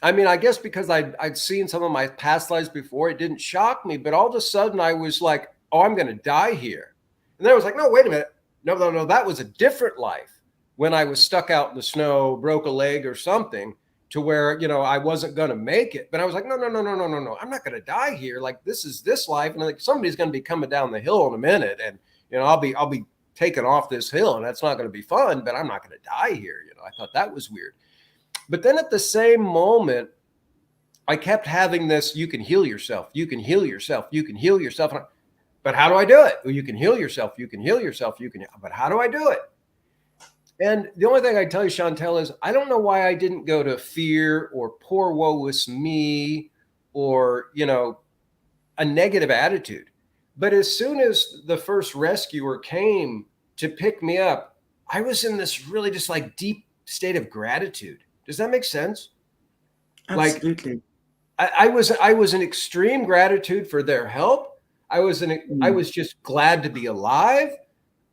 I mean, I guess because I'd seen some of my past lives before, it didn't shock me, but all of a sudden I was like, oh, I'm going to die here. And then I was like, no, wait a minute. No, that was a different life. when I was stuck out in the snow, broke a leg or something, to where, you know, I wasn't going to make it. But I was like, no. I'm not going to die here. Like, this is this life. And like, somebody's going to be coming down the hill in a minute. And, you know, I'll be taken off this hill, and that's not going to be fun, but I'm not going to die here. You know, I thought that was weird. But then at the same moment, I kept having this, you can heal yourself. You can heal yourself. You can heal yourself. But how do I do it? Well, you can heal yourself. You can heal yourself. But how do I do it? And the only thing I tell you, Chantel, is I don't know why I didn't go to fear or poor woe is me or, you know, a negative attitude. But as soon as the first rescuer came to pick me up, I was in this really just like deep state of gratitude. Does that make sense? Absolutely. Like I was in extreme gratitude for their help. I was just glad to be alive.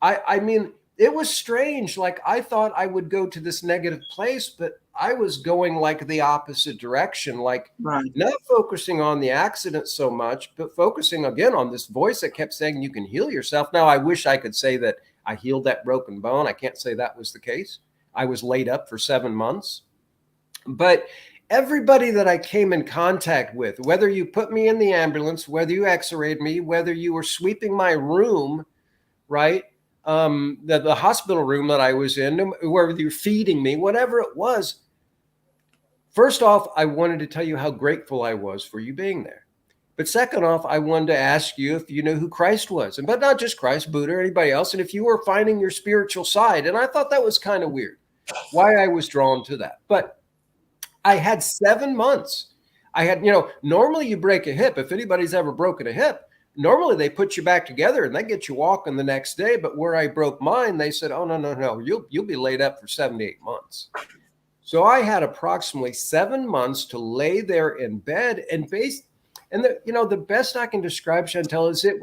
I mean, it was strange. Like, I thought I would go to this negative place, but I was going like the opposite direction, like not focusing on the accident so much, but focusing again on this voice that kept saying, you can heal yourself. Now, I wish I could say that I healed that broken bone. I can't say that was the case. I was laid up for 7 months. But everybody that I came in contact with, whether you put me in the ambulance, whether you x-rayed me, whether you were sweeping my room, right? The hospital room that I was in, where you're feeding me, whatever it was. First off, I wanted to tell you how grateful I was for you being there. But second off, I wanted to ask you if you knew who Christ was, but not just Christ, Buddha, or anybody else, and if you were finding your spiritual side. And I thought that was kind of weird, why I was drawn to that. But I had 7 months. I had, you know, normally you break a hip. If anybody's ever broken a hip, normally they put you back together and they get you walking the next day. But where I broke mine, they said, oh, no, you'll be laid up for 7 to 8 months. So I had approximately 7 months to lay there in bed and the best I can describe, Chantel, is it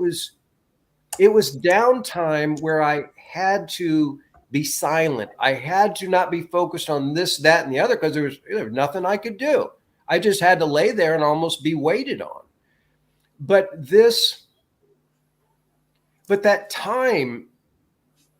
was downtime where I had to be silent. I had to not be focused on this, that, and the other, because there was nothing I could do. I just had to lay there and almost be waited on. But that time,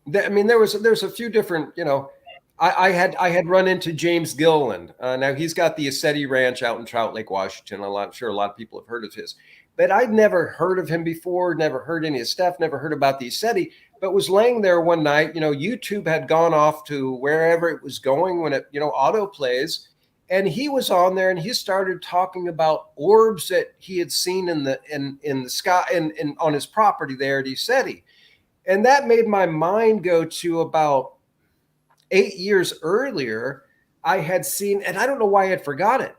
there's a few different, you know, I had run into James Gilliland. Now he's got the Ascetti Ranch out in Trout Lake, Washington. I'm sure a lot of people have heard of his, but I'd never heard of him before, never heard any of his stuff, never heard about the Ascetti, but was laying there one night. You know, YouTube had gone off to wherever it was going when it, you know, auto plays. And he was on there and he started talking about orbs that he had seen in the sky and on his property there at Ascetti. And that made my mind go to about 8 years earlier. I had seen, and I don't know why I had forgot it,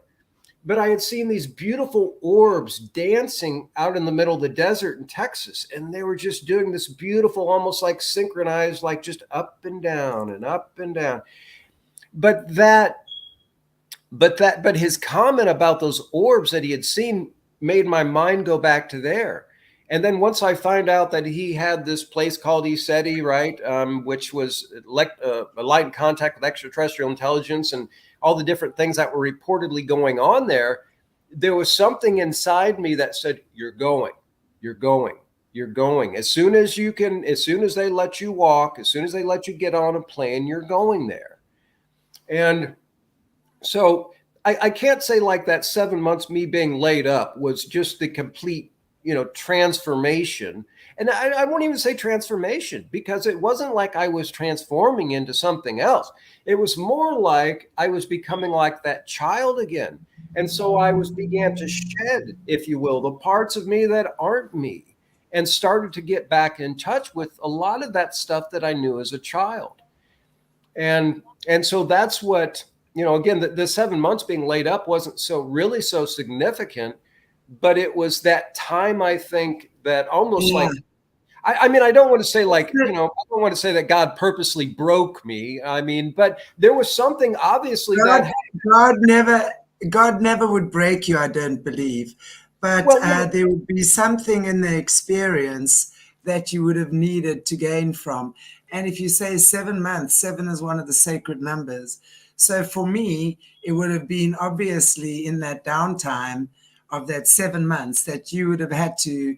but I had seen these beautiful orbs dancing out in the middle of the desert in Texas. And they were just doing this beautiful, almost like synchronized, like just up and down and up and down. But his comment about those orbs that he had seen made my mind go back to there. And then once I find out that he had this place called Ascetti, right, which was a light in contact with extraterrestrial intelligence and all the different things that were reportedly going on there, there was something inside me that said, you're going. As soon as you can, as soon as they let you walk, as soon as they let you get on a plane, you're going there. And so I can't say like that 7 months, me being laid up, was just the complete, you know, transformation. And I won't even say transformation, because it wasn't like I was transforming into something else. It was more like I was becoming like that child again. And so I began to shed, if you will, the parts of me that aren't me, and started to get back in touch with a lot of that stuff that I knew as a child. And so that's what, you know, again, the 7 months being laid up wasn't so significant, but it was that time, I think, that almost like, I mean, I don't want to say like, you know, I don't want to say that God purposely broke me. I mean, but there was something obviously God never would break you, I don't believe. But there would be something in the experience that you would have needed to gain from. And if you say 7 months, 7 is one of the sacred numbers. So for me, it would have been obviously in that downtime of that 7 months that you would have had to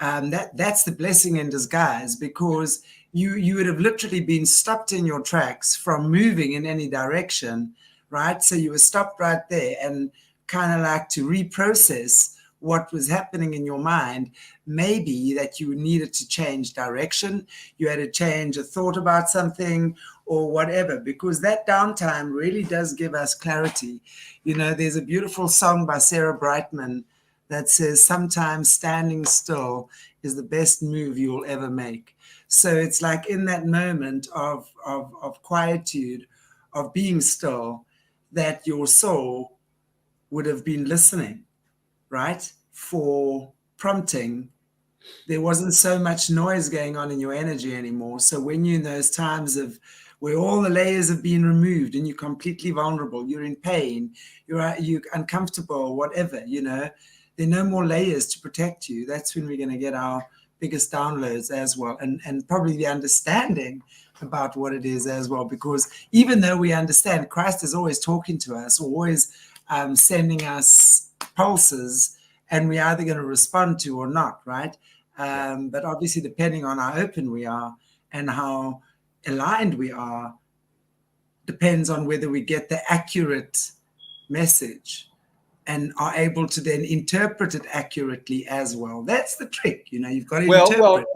that's the blessing in disguise, because you would have literally been stopped in your tracks from moving in any direction, right? So you were stopped right there, and kind of like to reprocess what was happening in your mind. Maybe that you needed to change direction, you had to change a thought about something or whatever, because that downtime really does give us clarity. You know, there's a beautiful song by Sarah Brightman that says, sometimes standing still is the best move you'll ever make. So it's like in that moment of quietude, of being still, that your soul would have been listening, right? For prompting. There wasn't so much noise going on in your energy anymore. So when you're in those times of where all the layers have been removed and you're completely vulnerable, you're in pain, you're uncomfortable, whatever, you know, there are no more layers to protect you. That's when we're going to get our biggest downloads as well, and probably the understanding about what it is as well. Because even though we understand, Christ is always talking to us, always sending us pulses, and we're either going to respond to or not, right? But obviously, depending on how open we are and how aligned we are, depends on whether we get the accurate message and are able to then interpret it accurately as well. That's the trick, you know. You've got to interpret.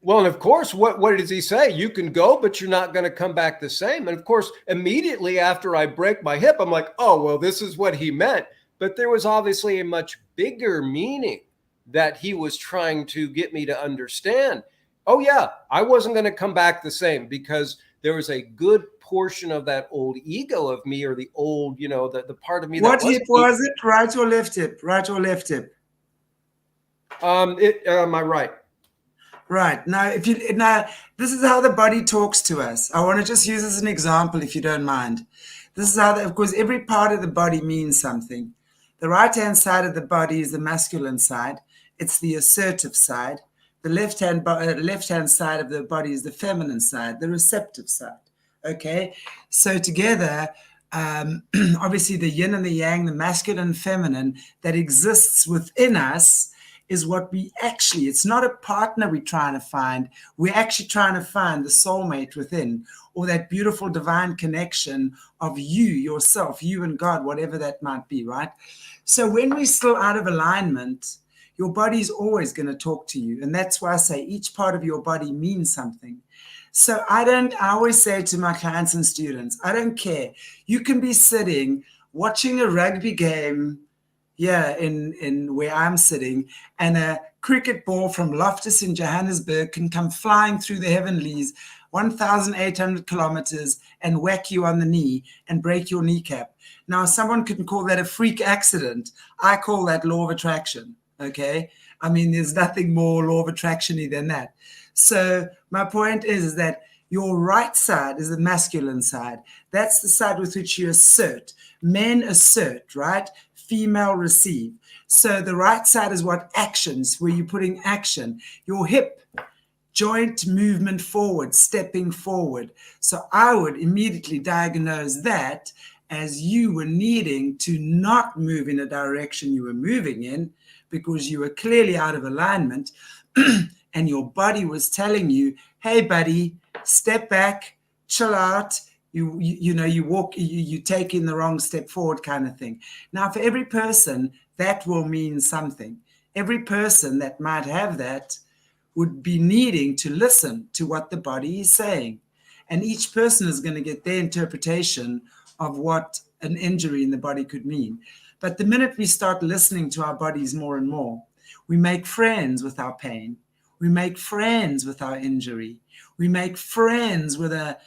Well, and of course, what does he say? You can go, but you're not going to come back the same. And of course, immediately after I break my hip, I'm like, oh, well, this is what he meant. But there was obviously a much bigger meaning that he was trying to get me to understand. Oh, yeah, I wasn't going to come back the same, because there was a good portion of that old ego of me, or the old, you know, the part of me. What hip was it? Right or left hip? Right or left hip? My right. Right. Now, this is how the body talks to us. I want to just use this as an example, if you don't mind. This is how, of course, every part of the body means something. The right-hand side of the body is the masculine side. It's the assertive side. The left-hand side of the body is the feminine side, the receptive side. Okay? So together, obviously the yin and the yang, the masculine and feminine, that exists within us is what we actually, it's not a partner we're trying to find. We're actually trying to find the soulmate within, or that beautiful divine connection of you, yourself, you and God, whatever that might be, right? So when we're still out of alignment, your body's always going to talk to you. And that's why I say each part of your body means something. So I always say to my clients and students, I don't care. You can be sitting watching a rugby game, in where I'm sitting, and a cricket ball from Lotus in Johannesburg can come flying through the heavenlies 1,800 kilometers and whack you on the knee and break your kneecap. Now, someone can call that a freak accident. I call that law of attraction, okay? I mean, there's nothing more law of attraction-y than that. So my point is that your right side is the masculine side. That's the side with which you assert. Men assert, right? Female receive. So the right side is what actions, where you're putting action. Your hip, joint movement forward, stepping forward. So I would immediately diagnose that as you were needing to not move in a direction you were moving in, because you were clearly out of alignment, and your body was telling you, hey, buddy, step back, chill out. You walk, you take in the wrong step forward, kind of thing. Now, for every person, that will mean something. Every person that might have that would be needing to listen to what the body is saying. And each person is going to get their interpretation of what an injury in the body could mean. But the minute we start listening to our bodies more and more, we make friends with our pain. We make friends with our injury. We make friends with the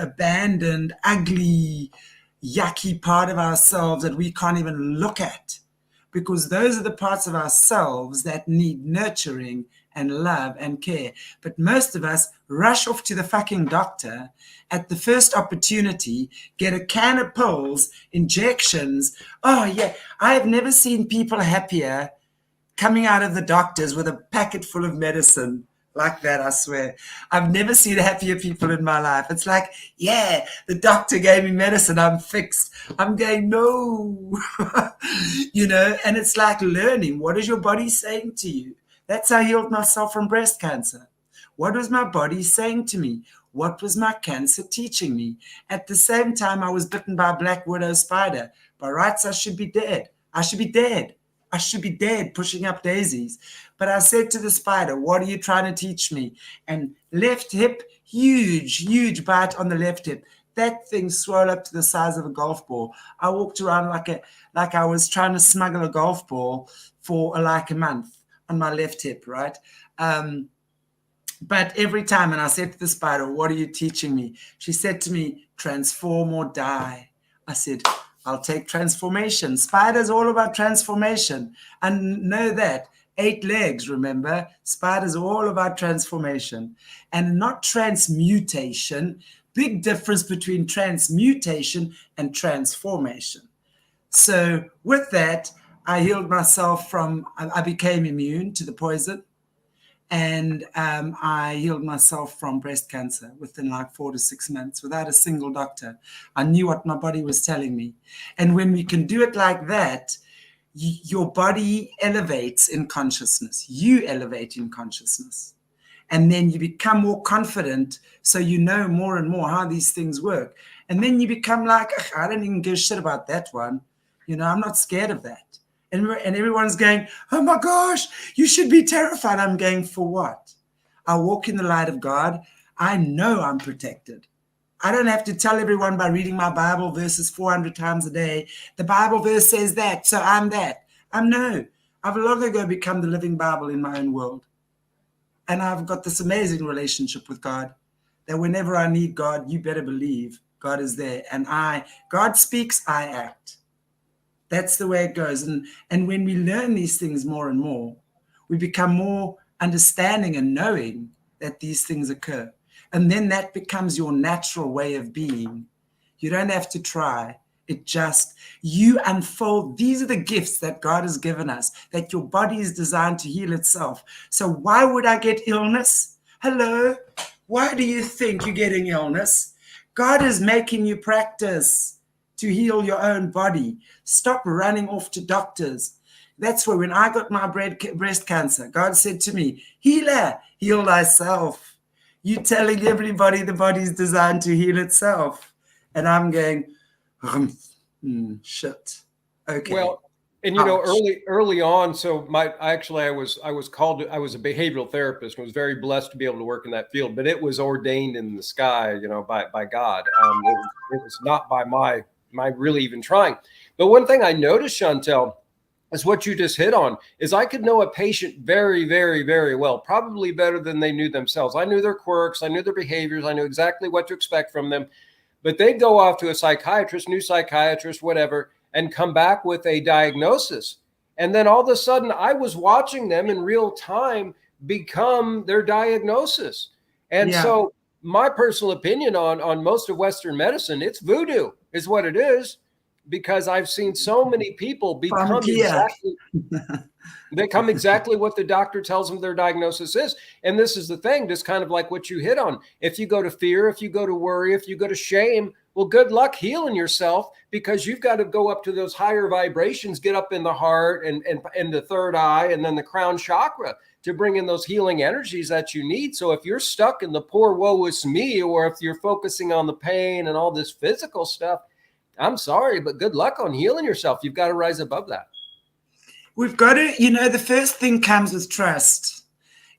abandoned, ugly, yucky part of ourselves that we can't even look at, because those are the parts of ourselves that need nurturing and love and care. But most of us rush off to the fucking doctor at the first opportunity, get a can of pills, injections. Oh yeah, I have never seen people happier coming out of the doctors with a packet full of medicine like that, I swear. I've never seen happier people in my life. It's like, yeah, the doctor gave me medicine, I'm fixed. I'm going, no. And it's like learning. What is your body saying to you? That's how I healed myself from breast cancer. What was my body saying to me? What was my cancer teaching me? At the same time, I was bitten by a black widow spider. By rights, I should be dead. I should be dead. I should be dead, pushing up daisies. But I said to the spider, what are you trying to teach me? And left hip, huge bite on the left hip. That thing swelled up to the size of a golf ball. I walked around like I was trying to smuggle a golf ball for like a month on my left hip, right? But every time, and I said to the spider, what are you teaching me? She said to me, transform or die. I said, I'll take transformation. Spider's all about transformation. And know that. 8 legs, remember? Spider's all about transformation and not transmutation. Big difference between transmutation and transformation. So with that, I healed myself I became immune to the poison. And I healed myself from breast cancer within like 4 to 6 months without a single doctor. I knew what my body was telling me. And when we can do it like that, your body elevates in consciousness. You elevate in consciousness. And then you become more confident, so you know more and more how these things work. And then you become like, I don't even give a shit about that one. I'm not scared of that. And everyone's going, oh my gosh, you should be terrified. I'm going, for what? I walk in the light of God. I know I'm protected. I don't have to tell everyone by reading my Bible verses 400 times a day. The Bible verse says that, so I'm that. I've long ago become the living Bible in my own world. And I've got this amazing relationship with God that whenever I need God, you better believe God is there. And God speaks, I act. That's the way it goes. And when we learn these things more and more, we become more understanding and knowing that these things occur. And then that becomes your natural way of being. You don't have to try. You unfold. These are the gifts that God has given us, that your body is designed to heal itself. So why would I get illness? Hello? Why do you think you're getting illness? God is making you practice to heal your own body. Stop running off to doctors. That's why when I got my breast cancer, God said to me, healer, heal thyself. You're telling everybody the body's designed to heal itself. And I'm going, shit. Okay. Well, and early on, so I was called, I was a behavioral therapist and was very blessed to be able to work in that field, but it was ordained in the sky, by God. It was not by my really even trying. But one thing I noticed, Chantel, is what you just hit on, is I could know a patient very, very, very well, probably better than they knew themselves. I knew their quirks, I knew their behaviors, I knew exactly what to expect from them. But they'd go off to a psychiatrist, new psychiatrist, whatever, and come back with a diagnosis. And then all of a sudden, I was watching them in real time become their diagnosis. And so my personal opinion on most of Western medicine, it's voodoo is what it is, because I've seen so many people become exactly what the doctor tells them their diagnosis is. And this is the thing, just kind of like what you hit on. If you go to fear, if you go to worry, if you go to shame, well, good luck healing yourself, because you've got to go up to those higher vibrations, get up in the heart and the third eye and then the crown chakra to bring in those healing energies that you need. So if you're stuck in the poor woe is me, or if you're focusing on the pain and all this physical stuff, I'm sorry, but good luck on healing yourself. You've got to rise above that. We've got to, the first thing comes with trust.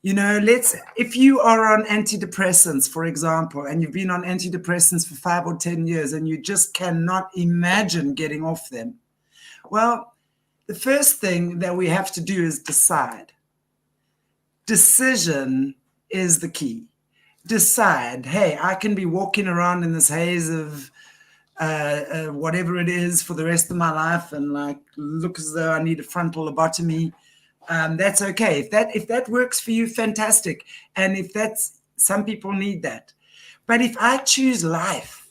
If you are on antidepressants, for example, and you've been on antidepressants for 5 or 10 years and you just cannot imagine getting off them. Well, the first thing that we have to do is decide. Decision is the key. Decide, hey, I can be walking around in this haze of whatever it is for the rest of my life and look as though I need a frontal lobotomy. That's okay. If that works for you, fantastic. And if some people need that. But if I choose life,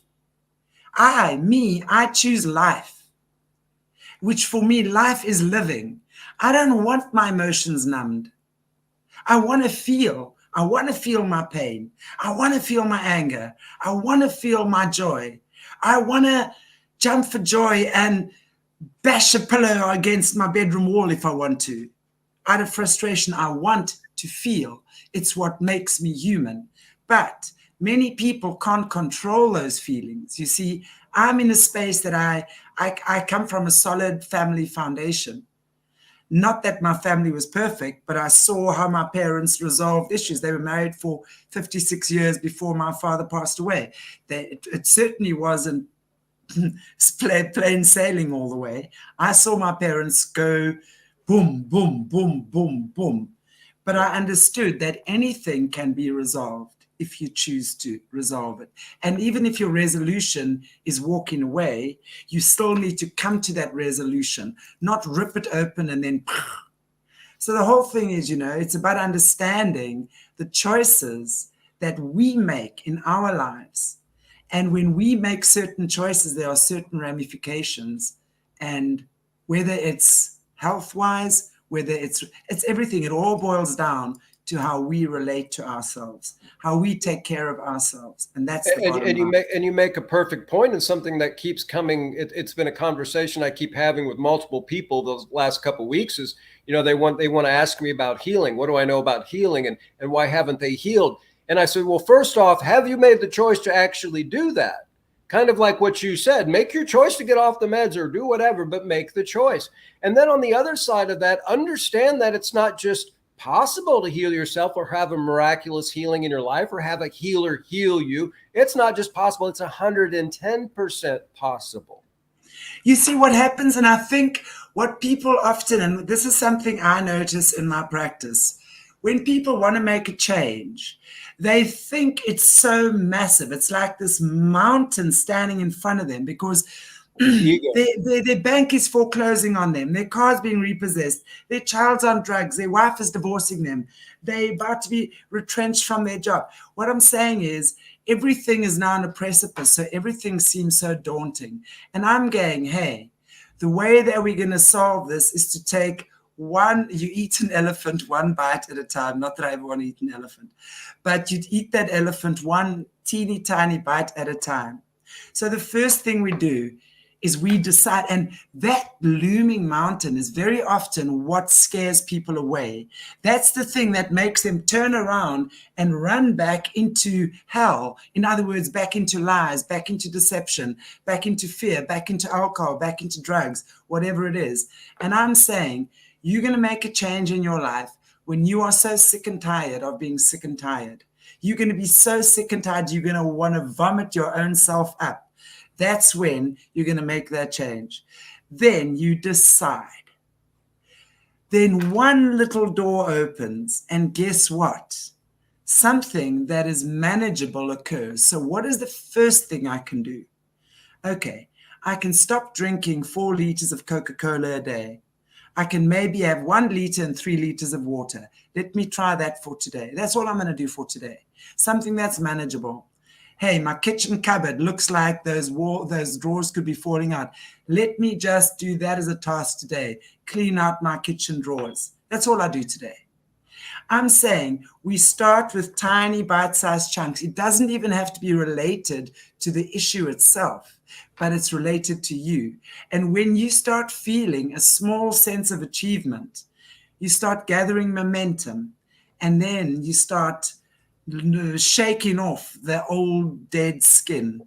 I choose life, which for me, life is living. I don't want my emotions numbed. I want to feel my pain. I want to feel my anger. I want to feel my joy. I want to jump for joy and bash a pillow against my bedroom wall if I want to. out of frustration. I want to feel. It's what makes me human. But many people can't control those feelings. You see, I'm in a space that I come from a solid family foundation. Not that my family was perfect, but I saw how my parents resolved issues. They were married for 56 years before my father passed away. It certainly wasn't plain sailing all the way. I saw my parents go boom, boom, boom, boom, boom. But I understood that anything can be resolved if you choose to resolve it. And even if your resolution is walking away, you still need to come to that resolution, not rip it open and then. So the whole thing is, it's about understanding the choices that we make in our lives. And when we make certain choices, there are certain ramifications. And whether it's health-wise, whether it's everything, it all boils down to how we relate to ourselves, how we take care of ourselves. And that's the bottom line. And you make a perfect point, and something that keeps coming. It's been a conversation I keep having with multiple people those last couple of weeks is, they want to ask me about healing. What do I know about healing, and why haven't they healed? And I said, well, first off, have you made the choice to actually do that? Kind of like what you said, make your choice to get off the meds or do whatever, but make the choice. And then on the other side of that, understand that it's not just possible to heal yourself or have a miraculous healing in your life or have a healer heal you. It's not just possible, it's 110% possible. You see what happens, and I think what people often, and this is something I notice in my practice, when people want to make a change, they think it's so massive. It's like this mountain standing in front of them because their bank is foreclosing on them. Their car's being repossessed. Their child's on drugs. Their wife is divorcing them. They're about to be retrenched from their job. What I'm saying is everything is now on a precipice. So everything seems so daunting. And I'm going, hey, the way that we're going to solve this is to take you eat an elephant one bite at a time. Not that I ever want to eat an elephant, but you'd eat that elephant one teeny tiny bite at a time. So the first thing we do is we decide, and that looming mountain is very often what scares people away. That's the thing that makes them turn around and run back into hell. In other words, back into lies, back into deception, back into fear, back into alcohol, back into drugs, whatever it is. And I'm saying, you're going to make a change in your life when you are so sick and tired of being sick and tired. You're going to be so sick and tired, you're going to want to vomit your own self up. That's when you're going to make that change. Then you decide. Then one little door opens, and guess what? Something that is manageable occurs. So what is the first thing I can do? Okay, I can stop drinking 4 liters of Coca-Cola a day. I can maybe have 1 liter and 3 liters of water. Let me try that for today. That's all I'm going to do for today. Something that's manageable. Hey, my kitchen cupboard looks like those drawers could be falling out. Let me just do that as a task today. Clean out my kitchen drawers. That's all I do today. I'm saying we start with tiny bite-sized chunks. It doesn't even have to be related to the issue itself, but it's related to you. And when you start feeling a small sense of achievement, you start gathering momentum, and then you start shaking off the old dead skin.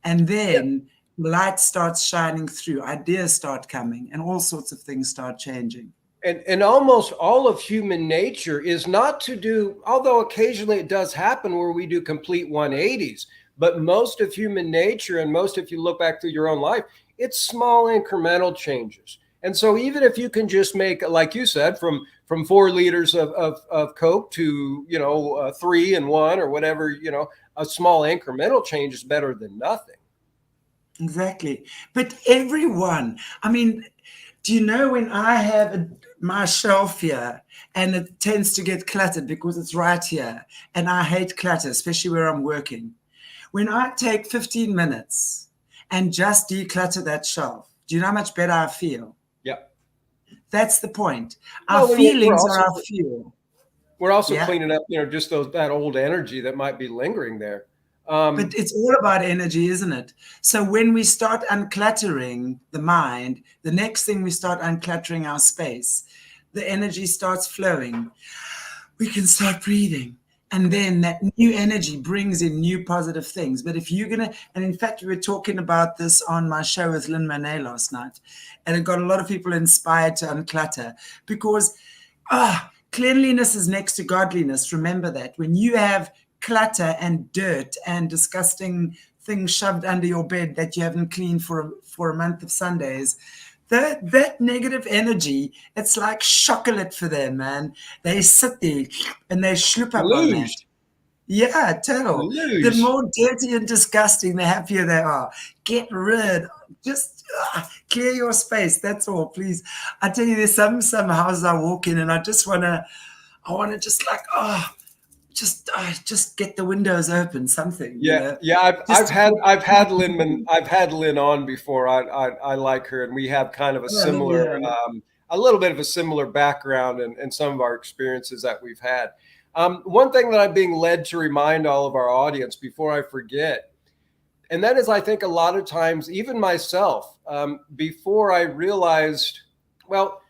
And then light starts shining through, ideas start coming, and all sorts of things start changing. And almost all of human nature is not to do, although occasionally it does happen where we do complete 180s, but most of human nature, and most if you look back through your own life, it's small incremental changes. And so even if you can just make, like you said, from 4 liters of Coke to, 3 and 1 or whatever, a small incremental change is better than nothing. Exactly. But everyone, do you know when I have my shelf here and it tends to get cluttered because it's right here, and I hate clutter, especially where I'm working. When I take 15 minutes and just declutter that shelf, do you know how much better I feel? Yeah. That's the point. Our feelings are our fuel. We're also cleaning up, just that old energy that might be lingering there. But it's all about energy, isn't it? So when we start uncluttering the mind, the next thing we start uncluttering our space. the energy starts flowing, we can start breathing. And then that new energy brings in new positive things. But if you're going to, and in fact, we were talking about this on my show with Lynn Monet last night, and it got a lot of people inspired to unclutter because cleanliness is next to godliness. Remember that. When you have clutter and dirt and disgusting things shoved under your bed that you haven't cleaned for a month of Sundays, that negative energy, it's like chocolate for them, man. They sit there and they sloop up on that. Yeah, total. The more dirty and disgusting, the happier they are. Get rid. Just clear your space. That's all, please. I tell you, there's some houses I walk in and I want to just like, just get the windows open, something. Yeah, you know? I've had Lynn on before. I like her, and we have kind of a similar, a little bit of a similar background and some of our experiences that we've had. One thing that I'm being led to remind all of our audience before I forget, and that is, I think a lot of times, even myself, before I realized, well,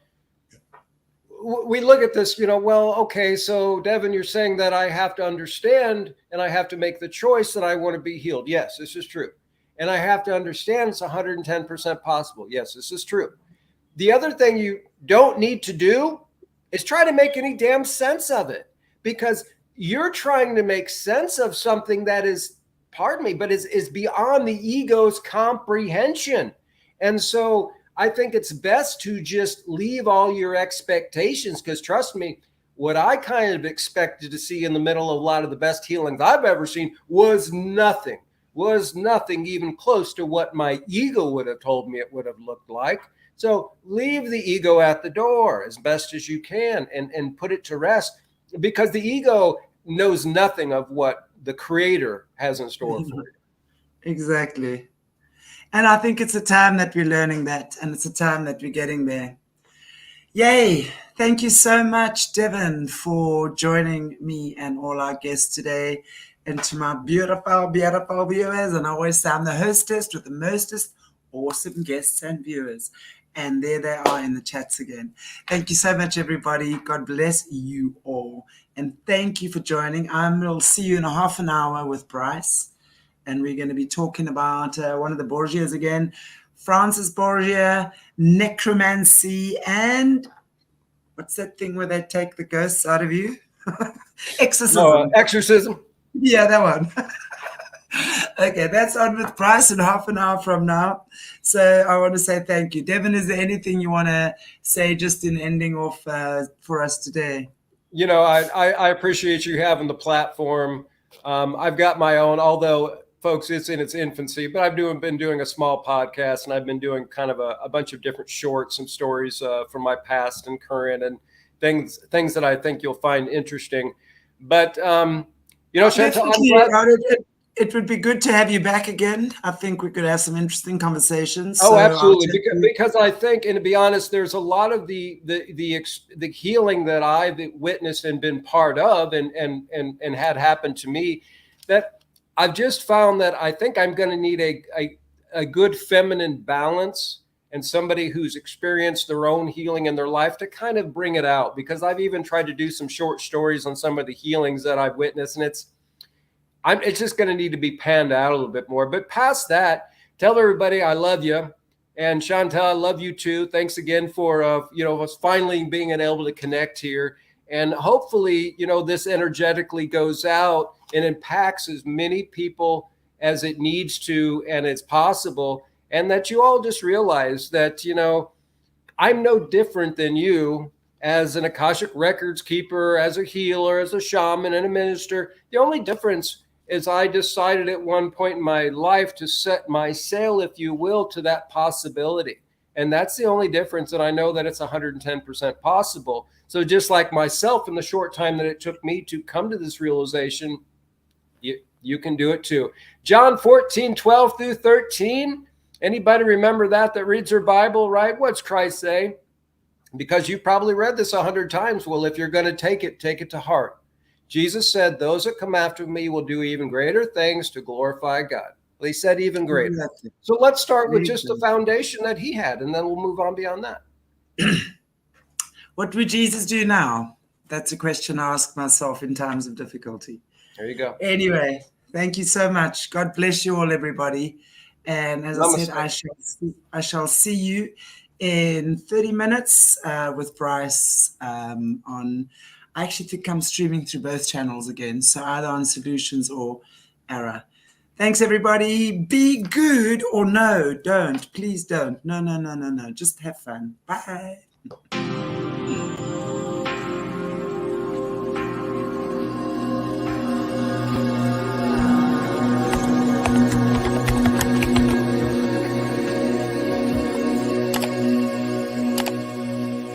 we look at this, you know, well, okay, so Devon, you're saying that I have to understand and I have to make the choice that I want to be healed. Yes, this is true. And I have to understand it's 110% possible. Yes, this is true. The other thing you don't need to do is try to make any damn sense of it, because you're trying to make sense of something that is, pardon me, but is beyond the ego's comprehension. And so I think it's best to just leave all your expectations, because trust me, what I kind of expected to see in the middle of a lot of the best healings I've ever seen was nothing even close to what my ego would have told me it would have looked like. So leave the ego at the door as best as you can and put it to rest, because the ego knows nothing of what the Creator has in store for you. Exactly. And I think it's a time that we're learning that, and it's a time that we're getting there. Yay. Thank you so much, Devon, for joining me and all our guests today. And to my beautiful, beautiful viewers, and I always say I'm the hostess with the mostest awesome guests and viewers. And there they are in the chats again. Thank you so much, everybody. God bless you all. And thank you for joining. We'll see you in a half an hour with Bryce. And we're going to be talking about one of the Borgias again, Francis Borgia, necromancy, and what's that thing where they take the ghosts out of you? Exorcism. No, exorcism. Yeah, that one. Okay, that's on with Bryce in half an hour from now. So I want to say thank you. Devon, is there anything you want to say just in ending off for us today? You know, I appreciate you having the platform. I've got my own, although, folks, it's in its infancy, but I've been doing a small podcast, and I've been doing kind of a bunch of different shorts and stories from my past and current, and things that I think you'll find interesting. But, you know, Chantal, it would be good to have you back again. I think we could have some interesting conversations. Oh, absolutely. Because I think, and to be honest, there's a lot of the healing that I've witnessed and been part of and had happen to me, that I've just found that I think I'm going to need a good feminine balance and somebody who's experienced their own healing in their life to kind of bring it out. Because I've even tried to do some short stories on some of the healings that I've witnessed, and it's just going to need to be panned out a little bit more. But past that, tell everybody I love you. And Chantal, I love you too. Thanks again for, us finally being able to connect here. And hopefully, this energetically goes out and impacts as many people as it needs to and it's possible. And that you all just realize that, I'm no different than you as an Akashic Records Keeper, as a healer, as a shaman, and a minister. The only difference is I decided at one point in my life to set my sail, if you will, to that possibility. And that's the only difference. And I know that it's 110% possible. So just like myself, in the short time that it took me to come to this realization, you can do it too. John 14:12 through 13. Anybody remember that reads their Bible, right? What's Christ say? Because you've probably read this 100 times. Well, if you're going to take it to heart. Jesus said, those that come after me will do even greater things to glorify God. Well, he said even greater. Exactly. So let's start with just the foundation that he had, and then we'll move on beyond that. What would Jesus do now? That's a question I ask myself in times of difficulty. There you go. Anyway, thank you so much. God bless you all, everybody. And as Namaste. I said, I shall see you in 30 minutes with Bryce on. I actually think I'm streaming through both channels again, so either on Solutions or Era. Thanks, everybody. Be good or no, don't. Please don't. No. Just have fun. Bye.